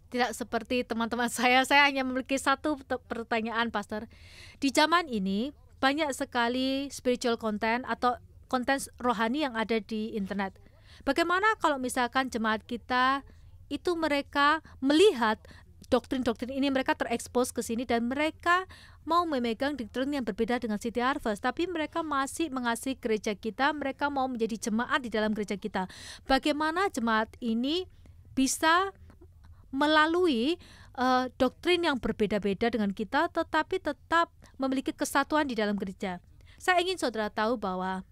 Tidak seperti teman-teman saya hanya memiliki 1 pertanyaan, Pastor. Di zaman ini, banyak sekali spiritual content atau konten rohani yang ada di internet. Bagaimana kalau misalkan jemaat kita itu mereka melihat doktrin-doktrin ini, mereka terekspos ke sini dan mereka mau memegang doktrin yang berbeda dengan City Harvest, tapi mereka masih mengasihi gereja kita, mereka mau menjadi jemaat di dalam gereja kita. Bagaimana jemaat ini bisa melalui doktrin yang berbeda-beda dengan kita, tetapi tetap memiliki kesatuan di dalam gereja? Saya ingin saudara tahu bahwa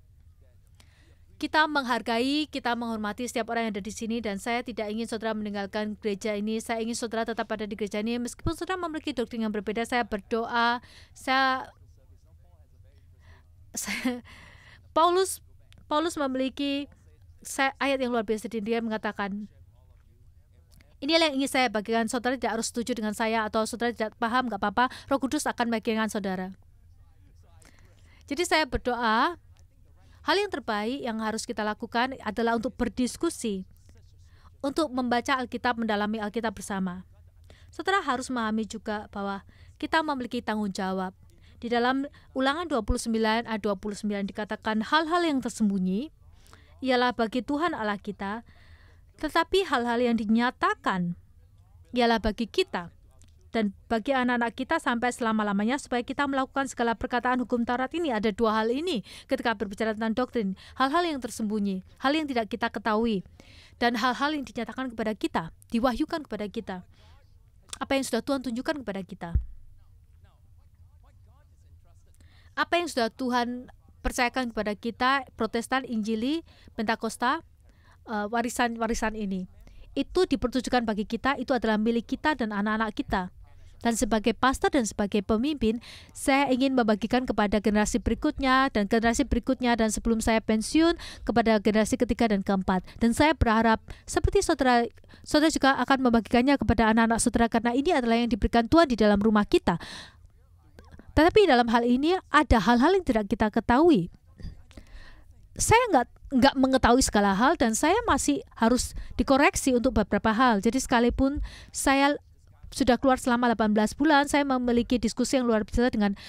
kita menghargai, kita menghormati setiap orang yang ada di sini, dan saya tidak ingin saudara meninggalkan gereja ini. Saya ingin saudara tetap ada di gereja ini meskipun saudara memiliki doktrin yang berbeda. Saya berdoa, Paulus memiliki ayat yang luar biasa. Dia mengatakan, Inilah yang ingin saya bagikan. Saudara tidak harus setuju dengan saya, atau saudara tidak paham, nggak apa-apa. Roh Kudus akan bagikan saudara. Jadi saya berdoa, hal yang terbaik yang harus kita lakukan adalah untuk berdiskusi, untuk membaca Alkitab, mendalami Alkitab bersama. Saudara harus memahami juga bahwa kita memiliki tanggung jawab. Di dalam Ulangan 29 ayat 29 dikatakan hal-hal yang tersembunyi ialah bagi Tuhan Allah kita, tetapi hal-hal yang dinyatakan ialah bagi kita dan bagi anak-anak kita sampai selama-lamanya, supaya kita melakukan segala perkataan hukum Taurat ini. Ada dua hal ini ketika berbicara tentang doktrin. Hal-hal yang tersembunyi, hal yang tidak kita ketahui, dan hal-hal yang dinyatakan kepada kita, diwahyukan kepada kita. Apa yang sudah Tuhan tunjukkan kepada kita. Apa yang sudah Tuhan percayakan kepada kita, Protestan, Injili, Pentakosta, warisan ini. Itu dipertunjukkan bagi kita, itu adalah milik kita dan anak-anak kita. Dan sebagai pastor dan sebagai pemimpin, saya ingin membagikan kepada generasi berikutnya dan generasi berikutnya, dan sebelum saya pensiun kepada generasi ketiga dan keempat. Dan saya berharap seperti saudara juga akan membagikannya kepada anak-anak saudara, karena ini adalah yang diberikan Tuhan di dalam rumah kita. Tetapi dalam hal ini ada hal-hal yang tidak kita ketahui. Saya nggak mengetahui segala hal, dan saya masih harus dikoreksi untuk beberapa hal. Jadi sekalipun saya sudah keluar selama 18 bulan, saya memiliki diskusi yang luar biasa dengan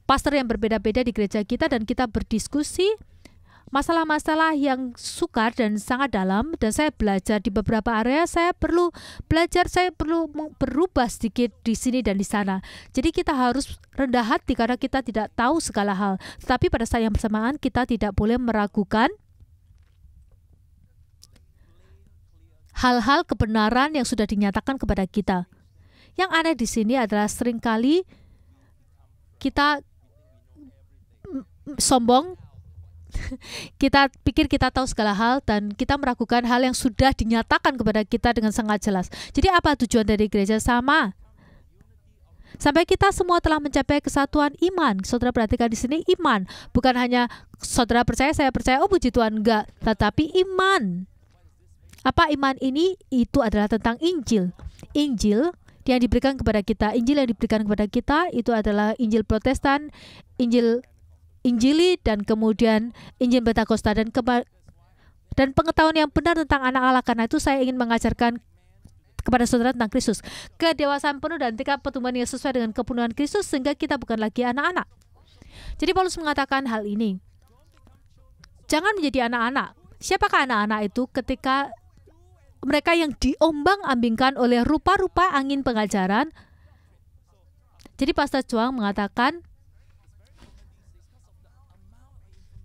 pastor yang berbeda-beda di gereja kita, dan kita berdiskusi masalah-masalah yang sukar dan sangat dalam. Dan saya belajar di beberapa area, saya perlu belajar, saya perlu berubah sedikit di sini dan di sana. Jadi kita harus rendah hati karena kita tidak tahu segala hal. Tetapi pada saat yang bersamaan kita tidak boleh meragukan hal-hal kebenaran yang sudah dinyatakan kepada kita. Yang aneh di sini adalah seringkali kita sombong. Kita pikir kita tahu segala hal, dan kita meragukan hal yang sudah dinyatakan kepada kita dengan sangat jelas. Jadi apa tujuan dari gereja? Sama, sampai kita semua telah mencapai kesatuan iman. Saudara perhatikan di sini, iman bukan hanya saudara percaya, saya percaya, oh puji Tuhan, enggak, tetapi iman. Apa iman ini? Itu adalah tentang Injil. Injil yang diberikan kepada kita, Injil yang diberikan kepada kita itu adalah Injil Protestan, Injili, dan kemudian Injil Pentakosta, dan pengetahuan yang benar tentang anak Allah. Karena itu saya ingin mengajarkan kepada saudara tentang Kristus, kedewasaan penuh dan tingkat pertumbuhan yang sesuai dengan kepenuhan Kristus, sehingga kita bukan lagi anak-anak. Jadi Paulus mengatakan hal ini, jangan menjadi anak-anak. Siapakah anak-anak itu? Ketika mereka yang diombang-ambingkan oleh rupa-rupa angin pengajaran. Jadi Pastor Chuang mengatakan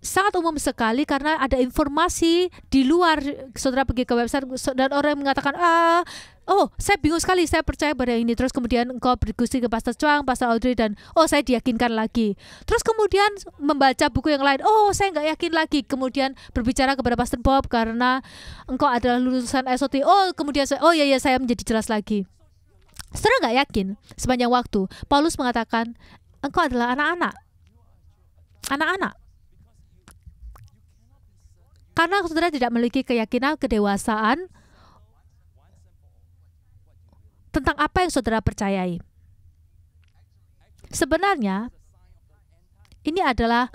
sangat umum sekali, karena ada informasi di luar. Saudara pergi ke website dan orang yang mengatakan, oh saya bingung sekali, saya percaya pada ini. Terus kemudian engkau berdiskusi ke Pastor Chuang, Pastor Audrey, dan oh saya diyakinkan lagi. Terus kemudian membaca buku yang lain, oh saya nggak yakin lagi. Kemudian berbicara kepada Pastor Bob karena engkau adalah lulusan SOT. Oh kemudian saya menjadi jelas lagi. Saudara nggak yakin sepanjang waktu. Paulus mengatakan engkau adalah anak-anak. Karena saudara tidak memiliki keyakinan, kedewasaan tentang apa yang saudara percayai. Sebenarnya ini adalah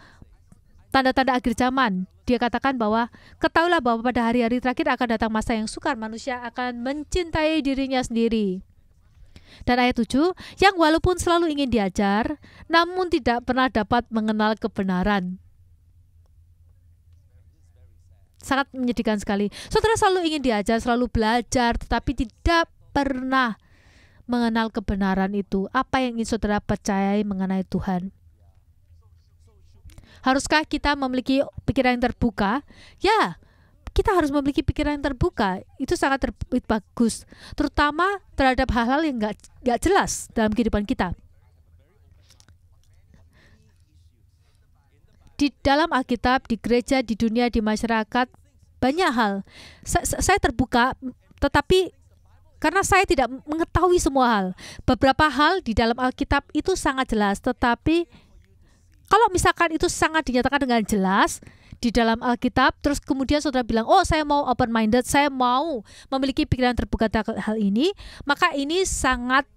tanda-tanda akhir zaman. Dia katakan bahwa ketahuilah bahwa pada hari-hari terakhir akan datang masa yang sukar, manusia akan mencintai dirinya sendiri. Dan ayat 7, yang walaupun selalu ingin diajar, namun tidak pernah dapat mengenal kebenaran. Sangat menyedihkan sekali. Saudara selalu ingin diajar, selalu belajar, tetapi tidak pernah mengenal kebenaran itu. Apa yang ingin saudara percayai mengenai Tuhan? Haruskah kita memiliki pikiran yang terbuka? Ya, kita harus memiliki pikiran yang terbuka. Itu sangat bagus, terutama terhadap hal-hal yang nggak jelas dalam kehidupan kita. Di dalam Alkitab, di gereja, di dunia, di masyarakat, banyak hal. Saya terbuka, tetapi karena saya tidak mengetahui semua hal. Beberapa hal di dalam Alkitab itu sangat jelas, tetapi kalau misalkan itu sangat dinyatakan dengan jelas, di dalam Alkitab, terus kemudian saudara bilang, oh saya mau open minded, saya mau memiliki pikiran terbuka terhadap hal ini, maka ini sangat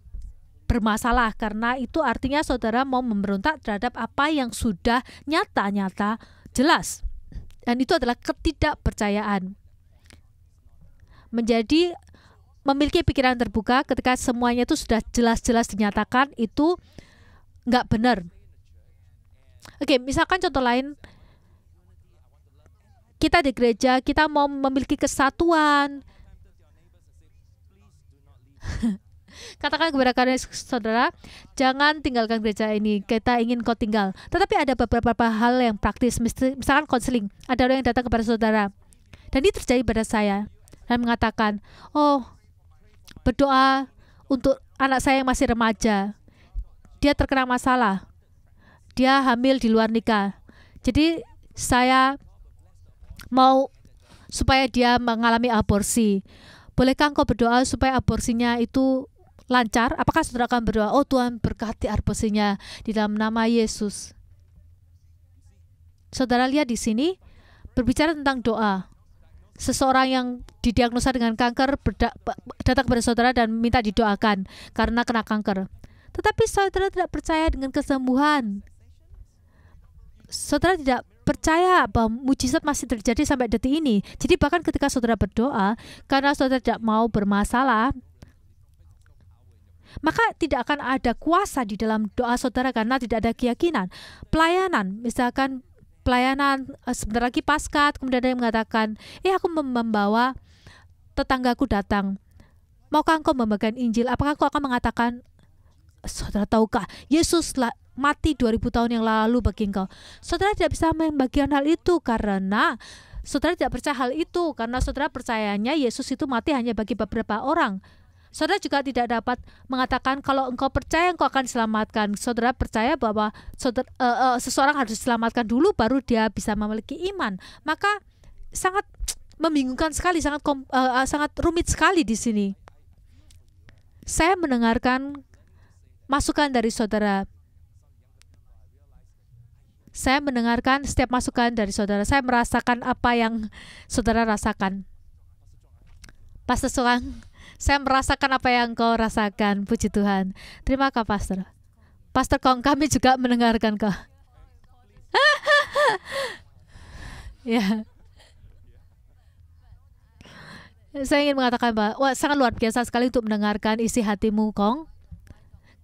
bermasalah, karena itu artinya saudara mau memberontak terhadap apa yang sudah nyata-nyata jelas, dan itu adalah ketidakpercayaan. Menjadi memiliki pikiran terbuka ketika semuanya itu sudah jelas-jelas dinyatakan, itu nggak benar. Oke, misalkan contoh lain, kita di gereja, kita mau memiliki kesatuan. Katakan kepada kalian saudara, jangan tinggalkan gereja ini, kita ingin kau tinggal. Tetapi ada beberapa hal yang praktis, misalkan konseling. Ada orang yang datang kepada saudara, dan ini terjadi pada saya, dan mengatakan, oh, berdoa untuk anak saya yang masih remaja, dia terkena masalah, dia hamil di luar nikah, jadi saya mau supaya dia mengalami aborsi. Bolehkah engkau berdoa supaya aborsinya itu lancar? Apakah saudara akan berdoa, oh Tuhan berkati aborsinya di dalam nama Yesus? Saudara lihat di sini berbicara tentang doa. Seseorang yang didiagnosa dengan kanker datang kepada saudara dan minta didoakan karena kena kanker. Tetapi saudara tidak percaya dengan kesembuhan. Saudara tidak percaya bahwa mujizat masih terjadi sampai detik ini. Jadi bahkan ketika saudara berdoa, karena saudara tidak mau bermasalah, maka tidak akan ada kuasa di dalam doa saudara karena tidak ada keyakinan. Pelayanan, misalkan pelayanan sebentar lagi Paskah, kemudian ada yang mengatakan, aku membawa tetanggaku datang, maukah engkau membagikan Injil? Apakah engkau akan mengatakan, saudara tahukah Yesus mati 2000 tahun yang lalu bagi engkau? Saudara tidak bisa membagikan hal itu karena saudara tidak percaya hal itu, karena saudara percayanya Yesus itu mati hanya bagi beberapa orang. Saudara juga tidak dapat mengatakan kalau engkau percaya engkau akan diselamatkan. Saudara percaya bahwa seseorang harus diselamatkan dulu baru dia bisa memiliki iman. Maka sangat membingungkan sekali, sangat rumit sekali di sini. Saya mendengarkan masukan dari saudara. Saya mendengarkan setiap masukan dari saudara. Saya merasakan apa yang saudara rasakan. Pastor Soang, saya merasakan apa yang kau rasakan. Puji Tuhan. Terima kasih Pastor. Pastor Kong, kami juga mendengarkan kau. Ya. Saya ingin mengatakan bahwa sangat luar biasa sekali untuk mendengarkan isi hatimu, Kong.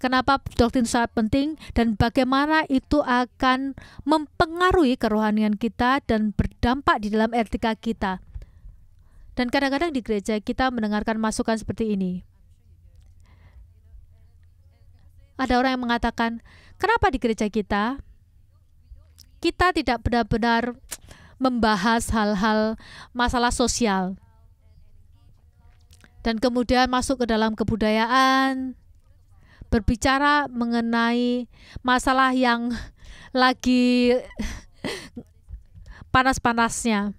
Kenapa doktrin sangat penting dan bagaimana itu akan mempengaruhi kerohanian kita dan berdampak di dalam etika kita. Dan kadang-kadang di gereja kita mendengarkan masukan seperti ini. Ada orang yang mengatakan, kenapa di gereja kita tidak benar-benar membahas hal-hal masalah sosial. Dan kemudian masuk ke dalam kebudayaan, berbicara mengenai masalah yang lagi panas-panasnya.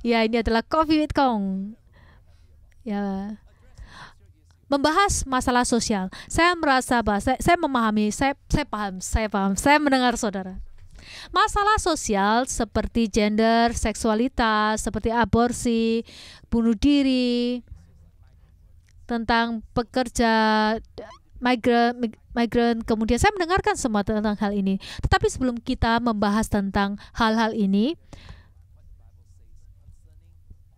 Ya, ini adalah Coffee with Kong. Ya, membahas masalah sosial. Saya merasa bahwa saya memahami, saya paham, saya mendengar saudara. Masalah sosial seperti gender, seksualitas, seperti aborsi, bunuh diri, tentang pekerja migran, kemudian saya mendengarkan semua tentang hal ini. Tetapi sebelum kita membahas tentang hal-hal ini,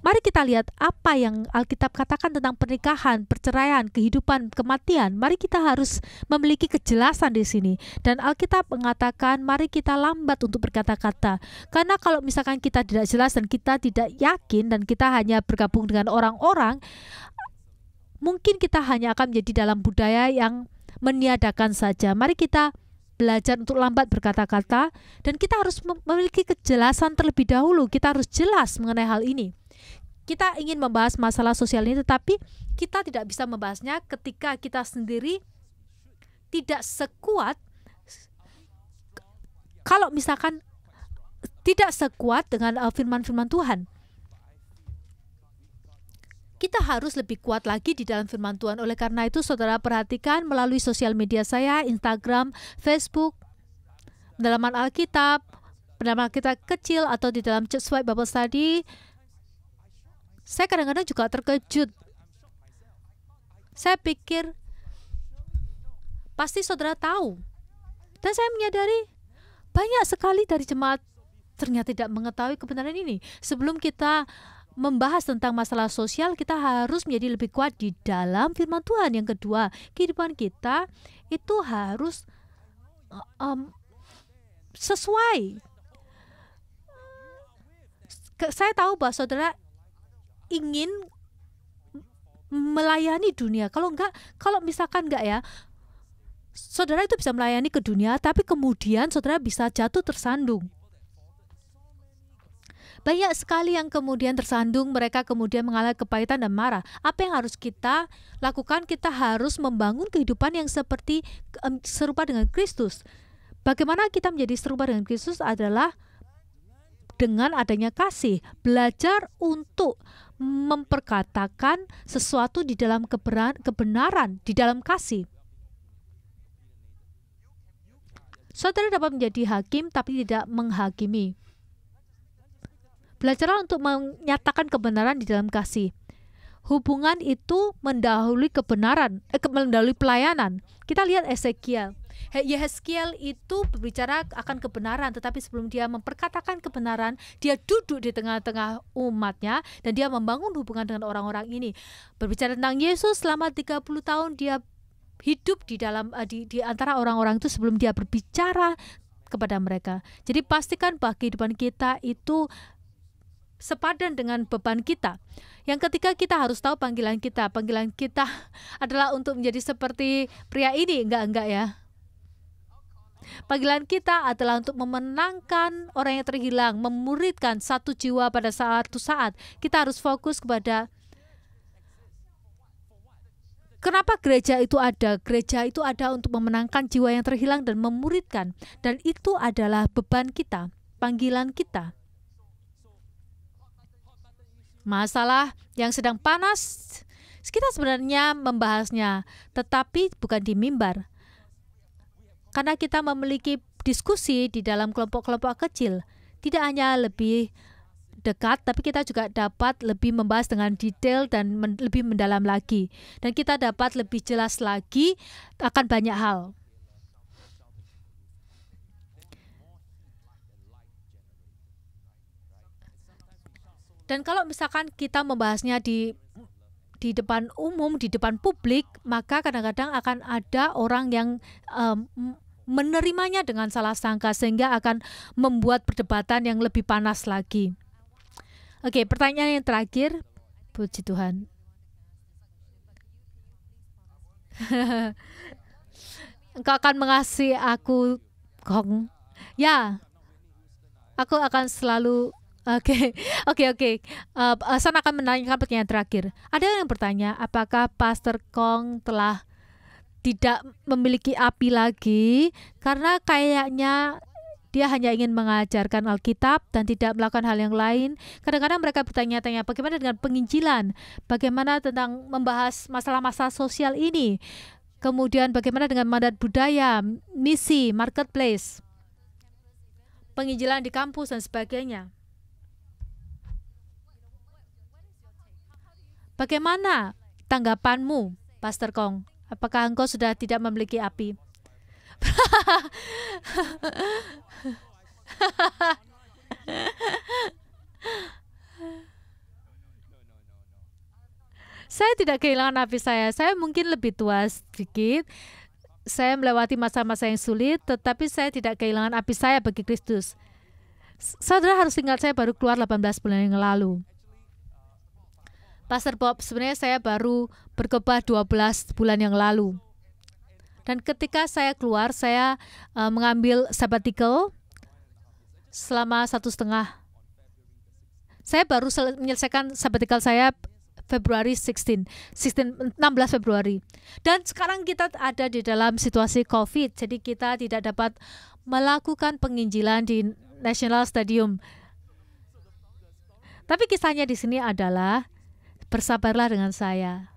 mari kita lihat apa yang Alkitab katakan tentang pernikahan, perceraian, kehidupan, kematian. Mari kita harus memiliki kejelasan di sini. Dan Alkitab mengatakan, mari kita lambat untuk berkata-kata. Karena kalau misalkan kita tidak jelas dan kita tidak yakin dan kita hanya bergabung dengan orang-orang, mungkin kita hanya akan menjadi dalam budaya yang meniadakan saja. Mari kita belajar untuk lambat berkata-kata dan kita harus memiliki kejelasan terlebih dahulu. Kita harus jelas mengenai hal ini. Kita ingin membahas masalah sosial ini, tetapi kita tidak bisa membahasnya ketika kita sendiri tidak sekuat. Kalau misalkan tidak sekuat dengan firman-firman Tuhan. Kita harus lebih kuat lagi di dalam firman Tuhan. Oleh karena itu, saudara perhatikan melalui sosial media saya, Instagram, Facebook, pendalaman Alkitab, pendalaman Alkitab kecil, atau di dalam Church Wide Bible Study. Saya kadang-kadang juga terkejut. Saya pikir pasti saudara tahu. Dan saya menyadari banyak sekali dari jemaat ternyata tidak mengetahui kebenaran ini. Sebelum kita membahas tentang masalah sosial, kita harus menjadi lebih kuat di dalam firman Tuhan. Yang kedua, kehidupan kita itu harus sesuai. Saya tahu bahwa saudara ingin melayani dunia. Kalau misalkan enggak ya, saudara itu bisa melayani ke dunia, tapi kemudian saudara bisa jatuh tersandung. Banyak sekali yang kemudian tersandung, mereka kemudian mengalami kepahitan dan marah. Apa yang harus kita lakukan? Kita harus membangun kehidupan yang serupa dengan Kristus. Bagaimana kita menjadi serupa dengan Kristus adalah dengan adanya kasih. Belajar untuk memperkatakan sesuatu di dalam kebenaran, di dalam kasih. Saudara dapat menjadi hakim tapi tidak menghakimi. Belajarlah untuk menyatakan kebenaran di dalam kasih. Hubungan itu mendahului kebenaran, mendahului pelayanan. Kita lihat Yehezkiel itu berbicara akan kebenaran, tetapi sebelum dia memperkatakan kebenaran, dia duduk di tengah-tengah umatnya dan dia membangun hubungan dengan orang-orang ini. Berbicara tentang Yesus, selama 30 tahun dia hidup di dalam di antara orang-orang itu sebelum dia berbicara kepada mereka. Jadi pastikan bahwa kehidupan kita itu sepadan dengan beban kita. Yang ketiga, kita harus tahu panggilan kita. Panggilan kita adalah untuk menjadi seperti pria ini, enggak ya. Panggilan kita adalah untuk memenangkan orang yang terhilang, memuridkan satu jiwa pada suatu saat. Kita harus fokus kepada kenapa gereja itu ada. Gereja itu ada untuk memenangkan jiwa yang terhilang dan memuridkan. Dan itu adalah beban kita, panggilan kita. Masalah yang sedang panas, kita sebenarnya membahasnya, tetapi bukan di mimbar. Karena kita memiliki diskusi di dalam kelompok-kelompok kecil, tidak hanya lebih dekat, tapi kita juga dapat lebih membahas dengan detail dan lebih mendalam lagi. Dan kita dapat lebih jelas lagi akan banyak hal. Dan kalau misalkan kita membahasnya di depan umum, di depan publik, maka kadang-kadang akan ada orang yang menerimanya dengan salah sangka, sehingga akan membuat perdebatan yang lebih panas lagi. Oke, pertanyaan yang terakhir. Puji Tuhan. Engkau akan mengasihi aku, Kong. Ya, aku akan selalu. Oke. San akan menanyakan pertanyaan terakhir. Ada yang bertanya, apakah Pastor Kong telah tidak memiliki api lagi? Karena kayaknya dia hanya ingin mengajarkan Alkitab dan tidak melakukan hal yang lain. Kadang-kadang mereka bertanya-tanya, bagaimana dengan penginjilan? Bagaimana tentang membahas masalah-masalah sosial ini? Kemudian bagaimana dengan mandat budaya, misi, marketplace, penginjilan di kampus dan sebagainya? Bagaimana tanggapanmu, Pastor Kong? Apakah engkau sudah tidak memiliki api? Saya tidak kehilangan api saya. Saya mungkin lebih tua sedikit. Saya melewati masa-masa yang sulit, tetapi saya tidak kehilangan api saya bagi Kristus. Saudara harus ingat, saya baru keluar 18 bulan yang lalu. Pastor Bob, sebenarnya saya baru berkhotbah 12 bulan yang lalu. Dan ketika saya keluar, saya mengambil sabbatical selama 1,5. Saya baru menyelesaikan sabbatical saya Februari 16 Februari. Dan sekarang kita ada di dalam situasi COVID, jadi kita tidak dapat melakukan penginjilan di National Stadium. Tapi kisahnya di sini adalah bersabarlah dengan saya.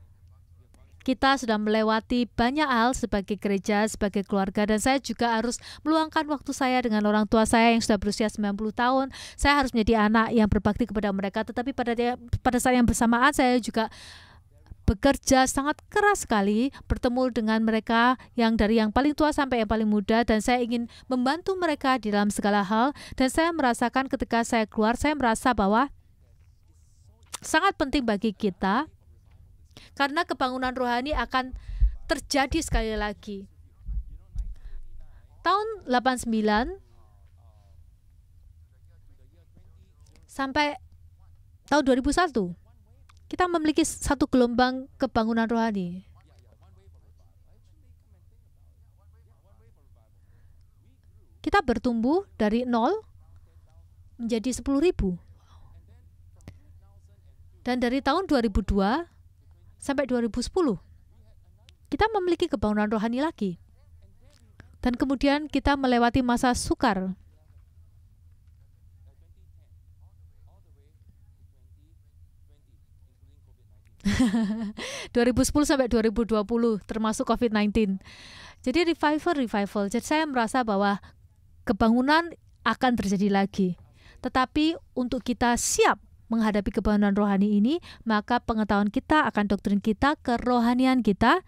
Kita sudah melewati banyak hal sebagai gereja, sebagai keluarga, dan saya juga harus meluangkan waktu saya dengan orang tua saya yang sudah berusia 90 tahun. Saya harus menjadi anak yang berbakti kepada mereka, tetapi pada saat yang bersamaan saya juga bekerja sangat keras sekali bertemu dengan mereka yang dari yang paling tua sampai yang paling muda, dan saya ingin membantu mereka di dalam segala hal. Dan saya merasakan ketika saya keluar, saya merasa bahwa sangat penting bagi kita, karena kebangunan rohani akan terjadi sekali lagi. Tahun 89 sampai tahun 2001, kita memiliki satu gelombang kebangunan rohani. Kita bertumbuh dari 0 menjadi 10.000. Dan dari tahun 2002 sampai 2010, kita memiliki kebangunan rohani lagi. Dan kemudian kita melewati masa sukar. ...2010 sampai 2020, termasuk COVID-19. Jadi revival. Jadi saya merasa bahwa kebangunan akan terjadi lagi. Tetapi untuk kita siap menghadapi kebangunan rohani ini, maka pengetahuan kita akan doktrin kita, kerohanian kita,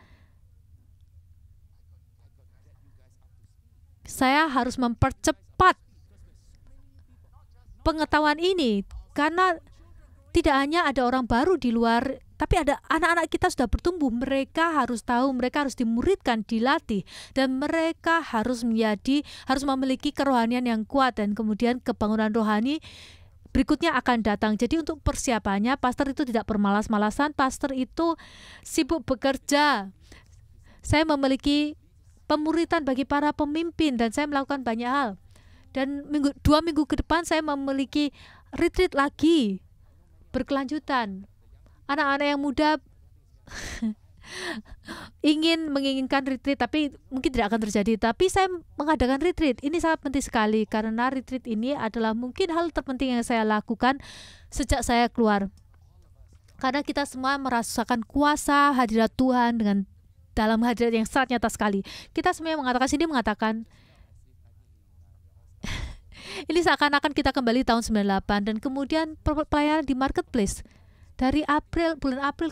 saya harus mempercepat pengetahuan ini, karena tidak hanya ada orang baru di luar, tapi ada anak-anak kita sudah bertumbuh. Mereka harus tahu, mereka harus dimuridkan, dilatih, dan mereka harus memiliki kerohanian yang kuat, dan kemudian kebangunan rohani berikutnya akan datang. Jadi untuk persiapannya, pastor itu tidak bermalas-malasan, pastor itu sibuk bekerja. Saya memiliki pemuritan bagi para pemimpin, dan saya melakukan banyak hal. Dan 2 minggu ke depan saya memiliki retreat lagi, berkelanjutan. Anak-anak yang muda menginginkan retreat, tapi mungkin tidak akan terjadi. Tapi saya mengadakan retreat. Ini sangat penting sekali, karena retreat ini adalah mungkin hal terpenting yang saya lakukan sejak saya keluar. Karena kita semua merasakan kuasa hadirat Tuhan dengan dalam hadirat yang sangat nyata sekali. Kita semua mengatakan ini seakan-akan kita kembali tahun 98, dan kemudian pelayanan di marketplace. Dari bulan April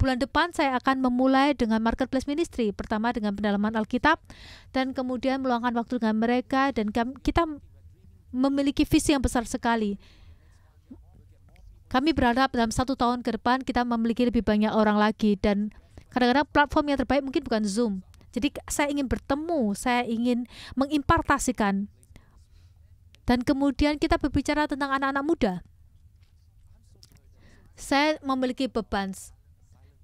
bulan depan saya akan memulai dengan marketplace ministry, pertama dengan pendalaman Alkitab, dan kemudian meluangkan waktu dengan mereka, dan kita memiliki visi yang besar sekali. Kami berharap dalam 1 tahun ke depan kita memiliki lebih banyak orang lagi, dan kadang-kadang platform yang terbaik mungkin bukan Zoom. Jadi saya ingin bertemu, saya ingin mengimpartasikan, dan kemudian kita berbicara tentang anak-anak muda. Saya memiliki beban.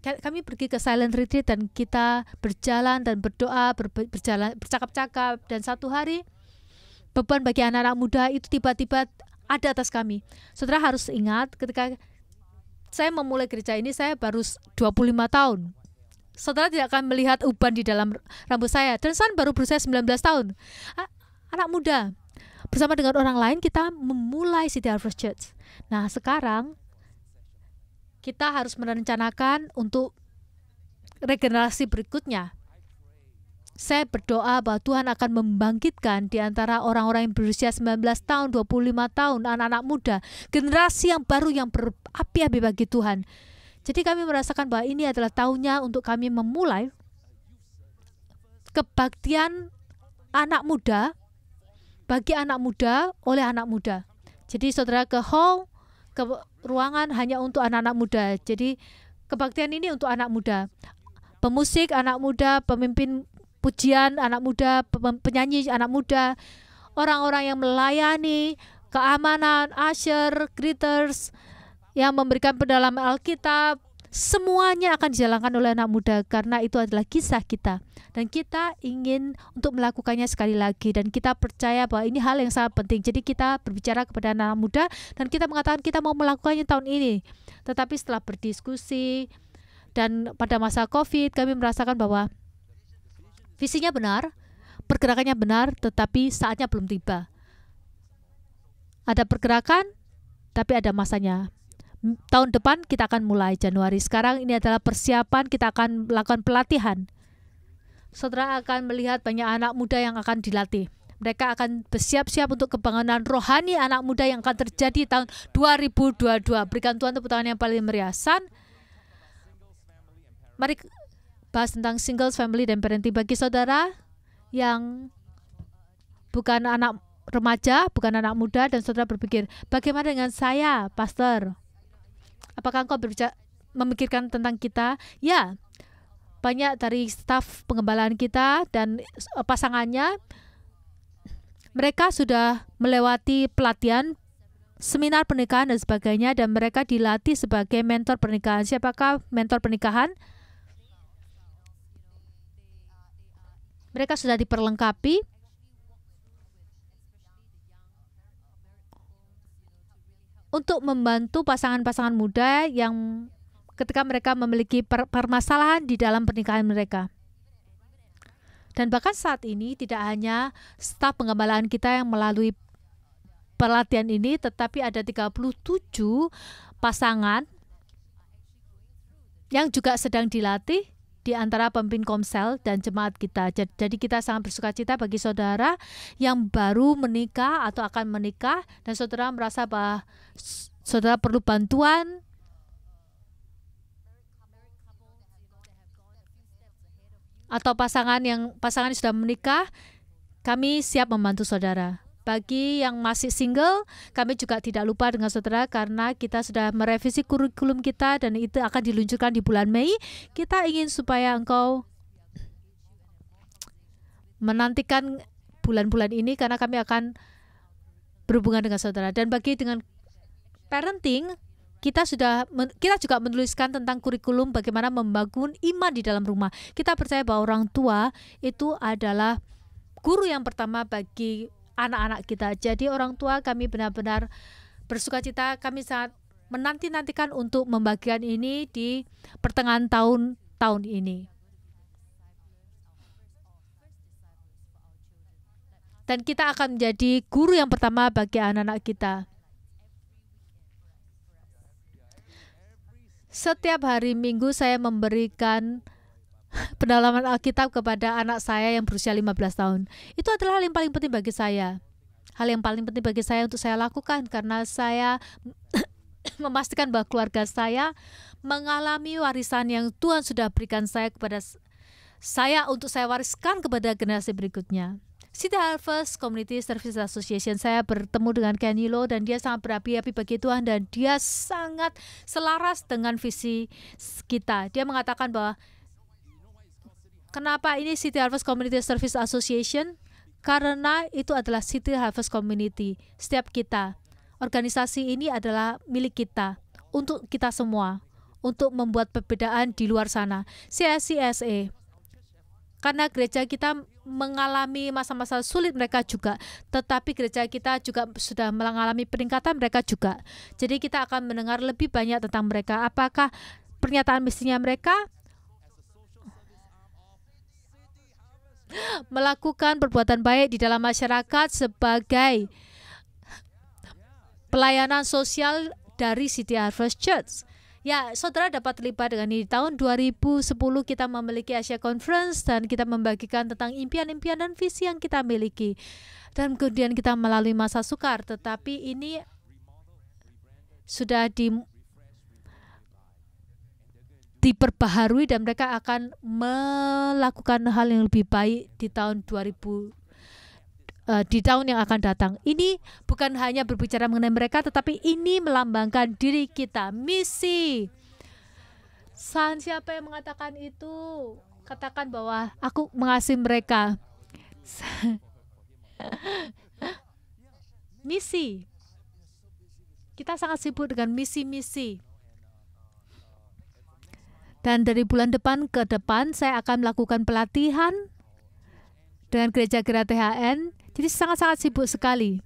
Kami pergi ke silent retreat, dan kita berjalan dan berdoa, bercakap-cakap, dan satu hari beban bagi anak-anak muda itu tiba-tiba ada atas kami. Saudara harus ingat, ketika saya memulai gereja ini, saya baru 25 tahun. Saudara tidak akan melihat uban di dalam rambut saya, dan saya baru berusia 19 tahun. Anak muda. Bersama dengan orang lain kita memulai City Harvest Church. Nah, sekarang kita harus merencanakan untuk regenerasi berikutnya. Saya berdoa bahwa Tuhan akan membangkitkan di antara orang-orang yang berusia 19 tahun, 25 tahun, anak-anak muda, generasi yang baru yang berapi-api bagi Tuhan. Jadi kami merasakan bahwa ini adalah tahunnya untuk kami memulai kebaktian anak muda, bagi anak muda, oleh anak muda. Jadi saudara ke hall, ke ruangan hanya untuk anak-anak muda. Jadi kebaktian ini untuk anak muda. Pemusik anak muda, pemimpin pujian anak muda, penyanyi anak muda, orang-orang yang melayani, keamanan, usher, greeters, yang memberikan pendalaman Alkitab, semuanya akan dijalankan oleh anak muda, karena itu adalah kisah kita. Dan kita ingin untuk melakukannya sekali lagi, dan kita percaya bahwa ini hal yang sangat penting. Jadi kita berbicara kepada anak muda, dan kita mengatakan kita mau melakukannya tahun ini. Tetapi setelah berdiskusi, dan pada masa COVID, kami merasakan bahwa visinya benar, pergerakannya benar, tetapi saatnya belum tiba. Ada pergerakan, tapi ada masanya. tahun depan kita akan mulai Januari. Sekarang ini adalah persiapan, kita akan melakukan pelatihan. Saudara akan melihat banyak anak muda yang akan dilatih. Mereka akan bersiap-siap untuk kebangunan rohani anak muda yang akan terjadi tahun 2022. Berikan Tuhan tepuk tangan yang paling meriah. Mari bahas tentang singles, family, dan parenting. Bagi saudara yang bukan anak remaja, bukan anak muda, dan saudara berpikir, bagaimana dengan saya, pastor? Apakah engkau memikirkan tentang kita? Ya, banyak dari staf pengembalaan kita dan pasangannya, mereka sudah melewati pelatihan, seminar pernikahan dan sebagainya, dan mereka dilatih sebagai mentor pernikahan. Siapakah mentor pernikahan? Mereka sudah diperlengkapi untuk membantu pasangan-pasangan muda yang ketika mereka memiliki permasalahan di dalam pernikahan mereka. Dan bahkan saat ini tidak hanya staf pengembalaan kita yang melalui pelatihan ini, tetapi ada 37 pasangan yang juga sedang dilatih di antara pemimpin Komsel dan jemaat kita. Jadi kita sangat bersukacita bagi saudara yang baru menikah atau akan menikah, dan saudara merasa bahwa saudara perlu bantuan. Atau pasangan yang sudah menikah, kami siap membantu saudara. Bagi yang masih single, kami juga tidak lupa dengan saudara karena kita sudah merevisi kurikulum kita dan itu akan diluncurkan di bulan Mei. Kita ingin supaya engkau menantikan bulan-bulan ini karena kami akan berhubungan dengan saudara. Dan bagi dengan parenting, kita juga menuliskan tentang kurikulum bagaimana membangun iman di dalam rumah. Kita percaya bahwa orang tua itu adalah guru yang pertama bagi anak-anak kita. Jadi orang tua, kami benar-benar bersukacita, kami sangat menanti-nantikan untuk membagikan ini di pertengahan tahun ini. Dan kita akan menjadi guru yang pertama bagi anak-anak kita. Setiap hari Minggu saya memberikan pendalaman Alkitab kepada anak saya yang berusia 15 tahun. Itu adalah hal yang paling penting bagi saya. Hal yang paling penting bagi saya untuk saya lakukan karena saya memastikan bahwa keluarga saya mengalami warisan yang Tuhan sudah berikan saya kepada saya untuk saya wariskan kepada generasi berikutnya. City Harvest Community Service Association, saya bertemu dengan Kenny Lowe dan dia sangat berapi-api bagi Tuhan dan dia sangat selaras dengan visi kita. Dia mengatakan bahwa kenapa ini City Harvest Community Service Association? Karena itu adalah City Harvest Community. Setiap kita, organisasi ini adalah milik kita, untuk kita semua, untuk membuat perbedaan di luar sana. CSCSA, karena gereja kita mengalami masa-masa sulit mereka juga, tetapi gereja kita juga sudah mengalami peningkatan mereka juga. Jadi kita akan mendengar lebih banyak tentang mereka. Apakah pernyataan misinya mereka? Melakukan perbuatan baik di dalam masyarakat sebagai pelayanan sosial dari City Harvest Church. Ya, saudara dapat terlibat dengan ini. Tahun 2010 kita memiliki Asia Conference dan kita membagikan tentang impian-impian dan visi yang kita miliki. Dan kemudian kita melalui masa sukar, tetapi ini sudah diperbaharui dan mereka akan melakukan hal yang lebih baik di tahun 2000. Di tahun yang akan datang. Ini bukan hanya berbicara mengenai mereka, tetapi ini melambangkan diri kita, misi. Siapa yang mengatakan itu? Katakan bahwa aku mengasihi mereka. Misi. Kita sangat sibuk dengan misi-misi. Dan dari bulan depan ke depan saya akan melakukan pelatihan dengan gereja-gereja THN. Jadi sangat-sangat sibuk sekali.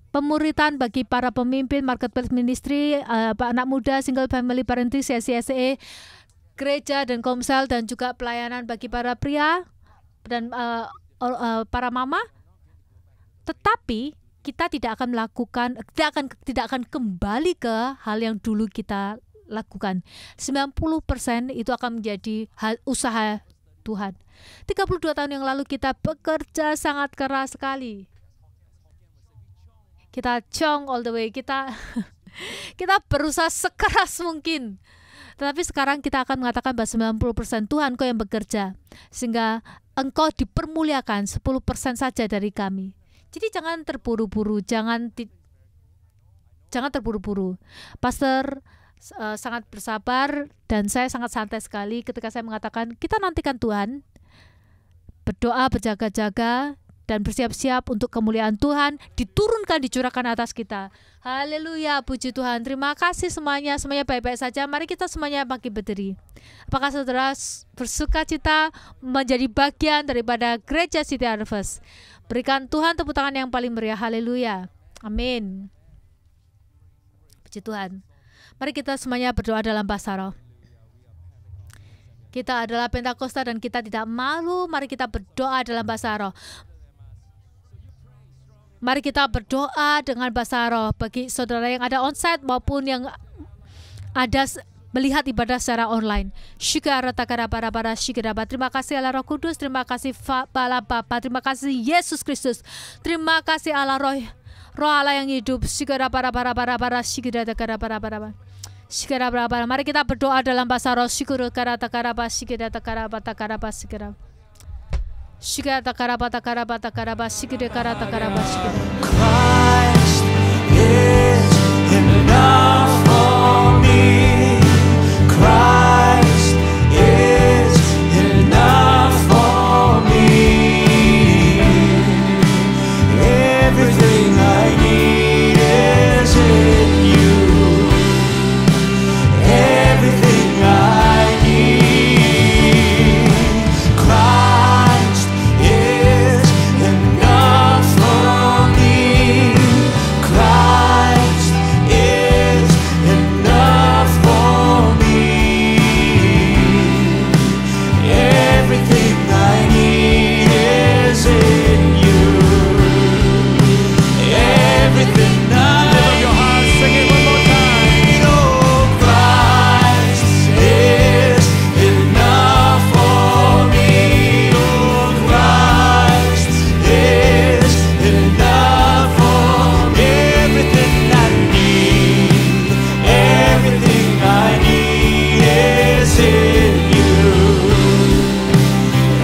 Pemuritan bagi para pemimpin, marketplace ministry, anak muda, single family parenting, CSCSA, gereja dan komsel, dan juga pelayanan bagi para pria dan para mama. Tetapi kita tidak akan kembali ke hal yang dulu kita lakukan. 90% itu akan menjadi usaha Tuhan. 32 tahun yang lalu kita bekerja sangat keras sekali. Kita chong all the way, kita berusaha sekeras mungkin. Tetapi sekarang kita akan mengatakan bahwa 90% Tuhan Kau yang bekerja, sehingga Engkau dipermuliakan 10% saja dari kami. Jadi jangan terburu-buru, jangan terburu-buru. Pastor sangat bersabar dan saya sangat santai sekali ketika saya mengatakan kita nantikan Tuhan, berdoa, berjaga-jaga, dan bersiap-siap untuk kemuliaan Tuhan diturunkan, dicurahkan atas kita. Haleluya, puji Tuhan. Terima kasih semuanya baik-baik saja. Mari kita semuanya bangkit berdiri. Apakah saudara bersuka cita menjadi bagian daripada Gereja City Harvest? Berikan Tuhan tepuk tangan yang paling meriah. Haleluya, amin. Puji Tuhan. Mari kita semuanya berdoa dalam bahasa roh. Kita adalah Pentakosta dan kita tidak malu. Mari kita berdoa dalam bahasa roh. Mari kita berdoa dengan bahasa roh bagi saudara yang ada onsite maupun yang ada melihat ibadah secara online. Terima kasih Allah Roh Kudus, terima kasih Allah Bapa, terima kasih Yesus Kristus, terima kasih Allah Roh Allah yang hidup. Mari kita berdoa dalam bahasa roh.
Christ is enough for me. Christ is enough for me. Everything I need is in you. Everything I need. Christ is enough for me. Christ is enough for me. Everything I need is in you. Everything I need. Sing it one more time. Oh, Christ is enough for me. Oh, Christ is enough for everything I need. Everything I need is in you.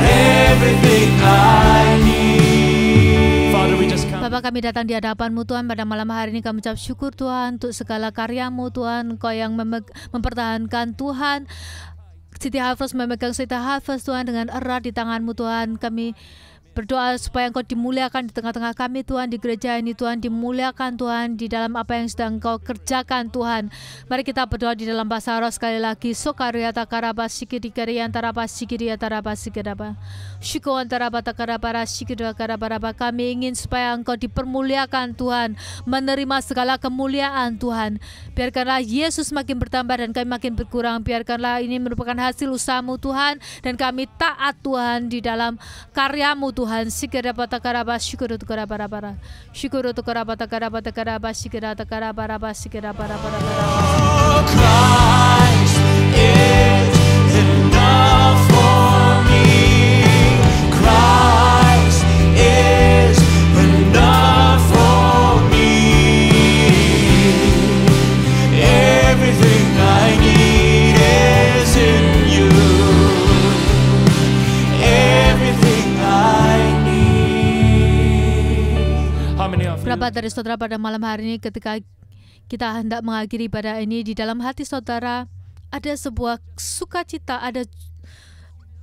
Everything I need. Father, we just come.
Bapa, kami datang di hadapan-Mu Tuhan pada malam hari ini. Kami ucap syukur Tuhan untuk segala karya-Mu Tuhan. Engkau yang mempertahankan Tuhan. City Harvest memegang City Harvest Tuhan dengan erat di tangan-Mu Tuhan. Kami berdoa supaya Engkau dimuliakan di tengah-tengah kami Tuhan, di gereja ini Tuhan, dimuliakan Tuhan di dalam apa yang sedang Engkau kerjakan Tuhan. Mari kita berdoa di dalam bahasa roh sekali lagi. Sokariata karabas sikiri antara pas sikiri antara pas sikiraba. Syukur antara bata karabara sikiri karabaraba. Kami ingin supaya Engkau dipermuliakan Tuhan, menerima segala kemuliaan Tuhan. Biarkanlah Yesus makin bertambah dan kami makin berkurang. Biarkanlah ini merupakan hasil usaha-Mu Tuhan, dan kami taat Tuhan di dalam karya-Mu Tuhan. Sikira bata karabas syukur untuk karabara. Syukur untuk karabata karabas sikira karabara sikira para.
Christ is enough for me. Christ is enough for me. Everything I need is in you. Everything I need. How many of you?
Berapa dari saudara pada malam hari ini ketika kita hendak mengakhiri ibadah ini, di dalam hati saudara ada sebuah sukacita, ada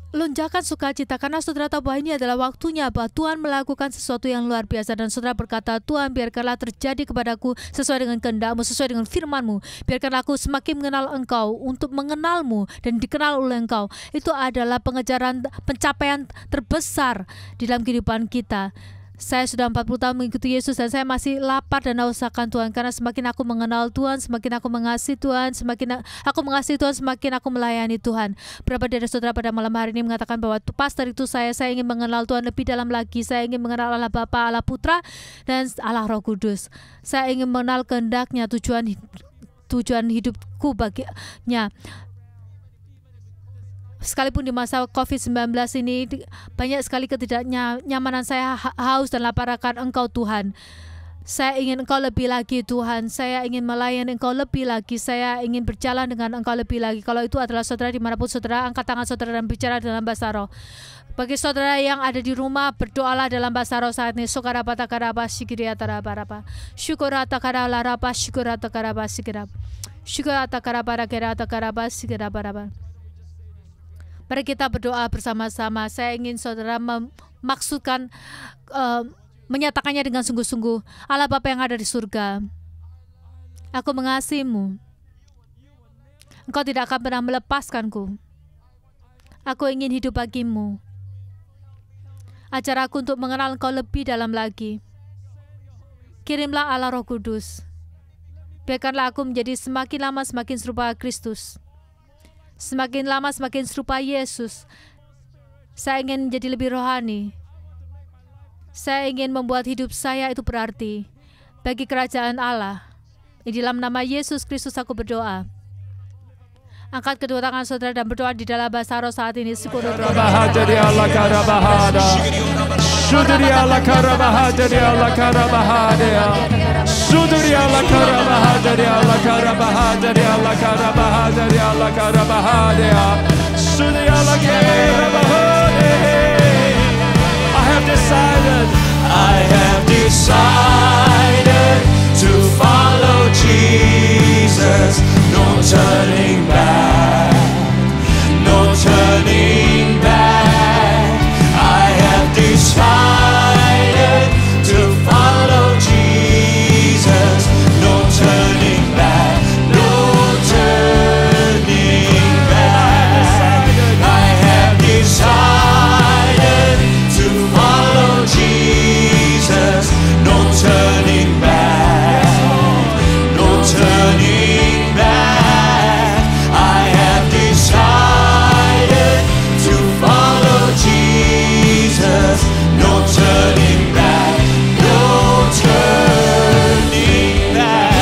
lonjakan sukacita karena saudara tahu bahwa ini adalah waktunya bahwa Tuhan melakukan sesuatu yang luar biasa, dan saudara berkata, Tuhan biarkanlah terjadi kepadaku sesuai dengan kehendak-Mu, sesuai dengan firman-Mu. Biarkanlah aku semakin mengenal Engkau, untuk mengenal-Mu dan dikenal oleh Engkau. Itu adalah pencapaian terbesar di dalam kehidupan kita. Saya sudah 40 tahun mengikuti Yesus dan saya masih lapar dan haus akan Tuhan, karena semakin aku mengenal Tuhan, semakin aku mengasihi Tuhan, semakin aku mengasihi Tuhan, semakin aku melayani Tuhan. Berapa dari saudara pada malam hari ini mengatakan bahwa pastor itu saya ingin mengenal Tuhan lebih dalam lagi, saya ingin mengenal Allah Bapa, Allah Putra, dan Allah Roh Kudus. Saya ingin mengenal kehendak-Nya, tujuan hidupku baginya. Sekalipun di masa COVID-19 ini banyak sekali ketidaknyamanan, saya haus dan lapar akan Engkau Tuhan. Saya ingin Engkau lebih lagi Tuhan. Saya ingin melayani Engkau lebih lagi. Saya ingin berjalan dengan Engkau lebih lagi. Kalau itu adalah saudara dimanapun saudara, angkat tangan saudara dan bicara dalam bahasa roh. Bagi saudara yang ada di rumah, berdoalah dalam bahasa roh saat ini. Syukurata karaba sikiriata baraba. Syukurata karala raba syukurata karaba sikirab. Syukurata karaba kerata karaba sikirab baraba. Mari kita berdoa bersama-sama. Saya ingin saudara memaksudkan, menyatakannya dengan sungguh-sungguh. Allah Bapa yang ada di surga, aku mengasihi-Mu. Engkau tidak akan pernah melepaskanku. Aku ingin hidup bagi-Mu. Ajar aku untuk mengenal Engkau lebih dalam lagi. Kirimlah Allah Roh Kudus. Biarkanlah aku menjadi semakin lama semakin serupa Kristus. Semakin lama semakin serupa Yesus. Saya ingin menjadi lebih rohani. Saya ingin membuat hidup saya itu berarti bagi kerajaan Allah. Di dalam nama Yesus Kristus aku berdoa. Angkat kedua tangan saudara dan berdoa di dalam bahasa roh saat ini.
I have decided to follow Jesus. No turning back, no turning back. I have decided to follow Jesus. No turning back, no turning back. I have decided to follow Jesus. No turning back, no turning back. I have decided to follow Jesus. No turning back, no turning back.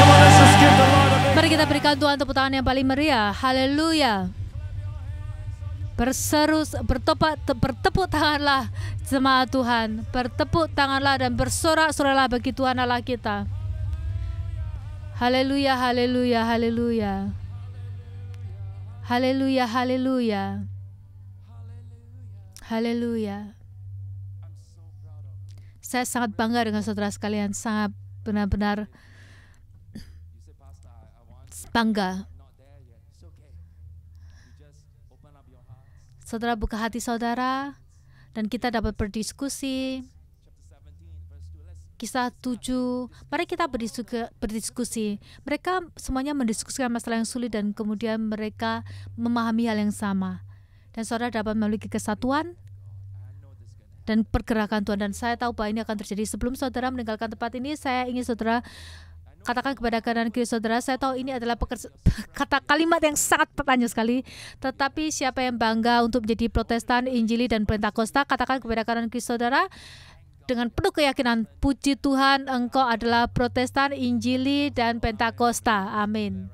Come on, let's just give the Lord a big.
Mari kita berikan Tuhan tepuk tangan yang paling meriah. Haleluya. Bertepuk tanganlah jemaat Tuhan. Bertepuk tanganlah dan bersorak-soraklah bagi Tuhan Allah kita. Haleluya, haleluya, haleluya. Haleluya, haleluya. Haleluya. Saya sangat bangga dengan saudara sekalian. Sangat benar-benar bangga. Saudara buka hati saudara dan kita dapat berdiskusi. Kisah 7, mari kita berdiskusi. Mereka semuanya mendiskusikan masalah yang sulit dan kemudian mereka memahami hal yang sama. Dan saudara dapat memiliki kesatuan dan pergerakan Tuhan. Dan saya tahu bahwa ini akan terjadi. Sebelum saudara meninggalkan tempat ini, saya ingin saudara katakan kepada kanan kiri saudara, saya tahu ini adalah kata kalimat yang sangat panjang sekali, tetapi siapa yang bangga untuk menjadi Protestan, Injili, dan Pentakosta, katakan kepada kanan kiri saudara dengan penuh keyakinan, puji Tuhan, engkau adalah Protestan, Injili, dan Pentakosta. Amin.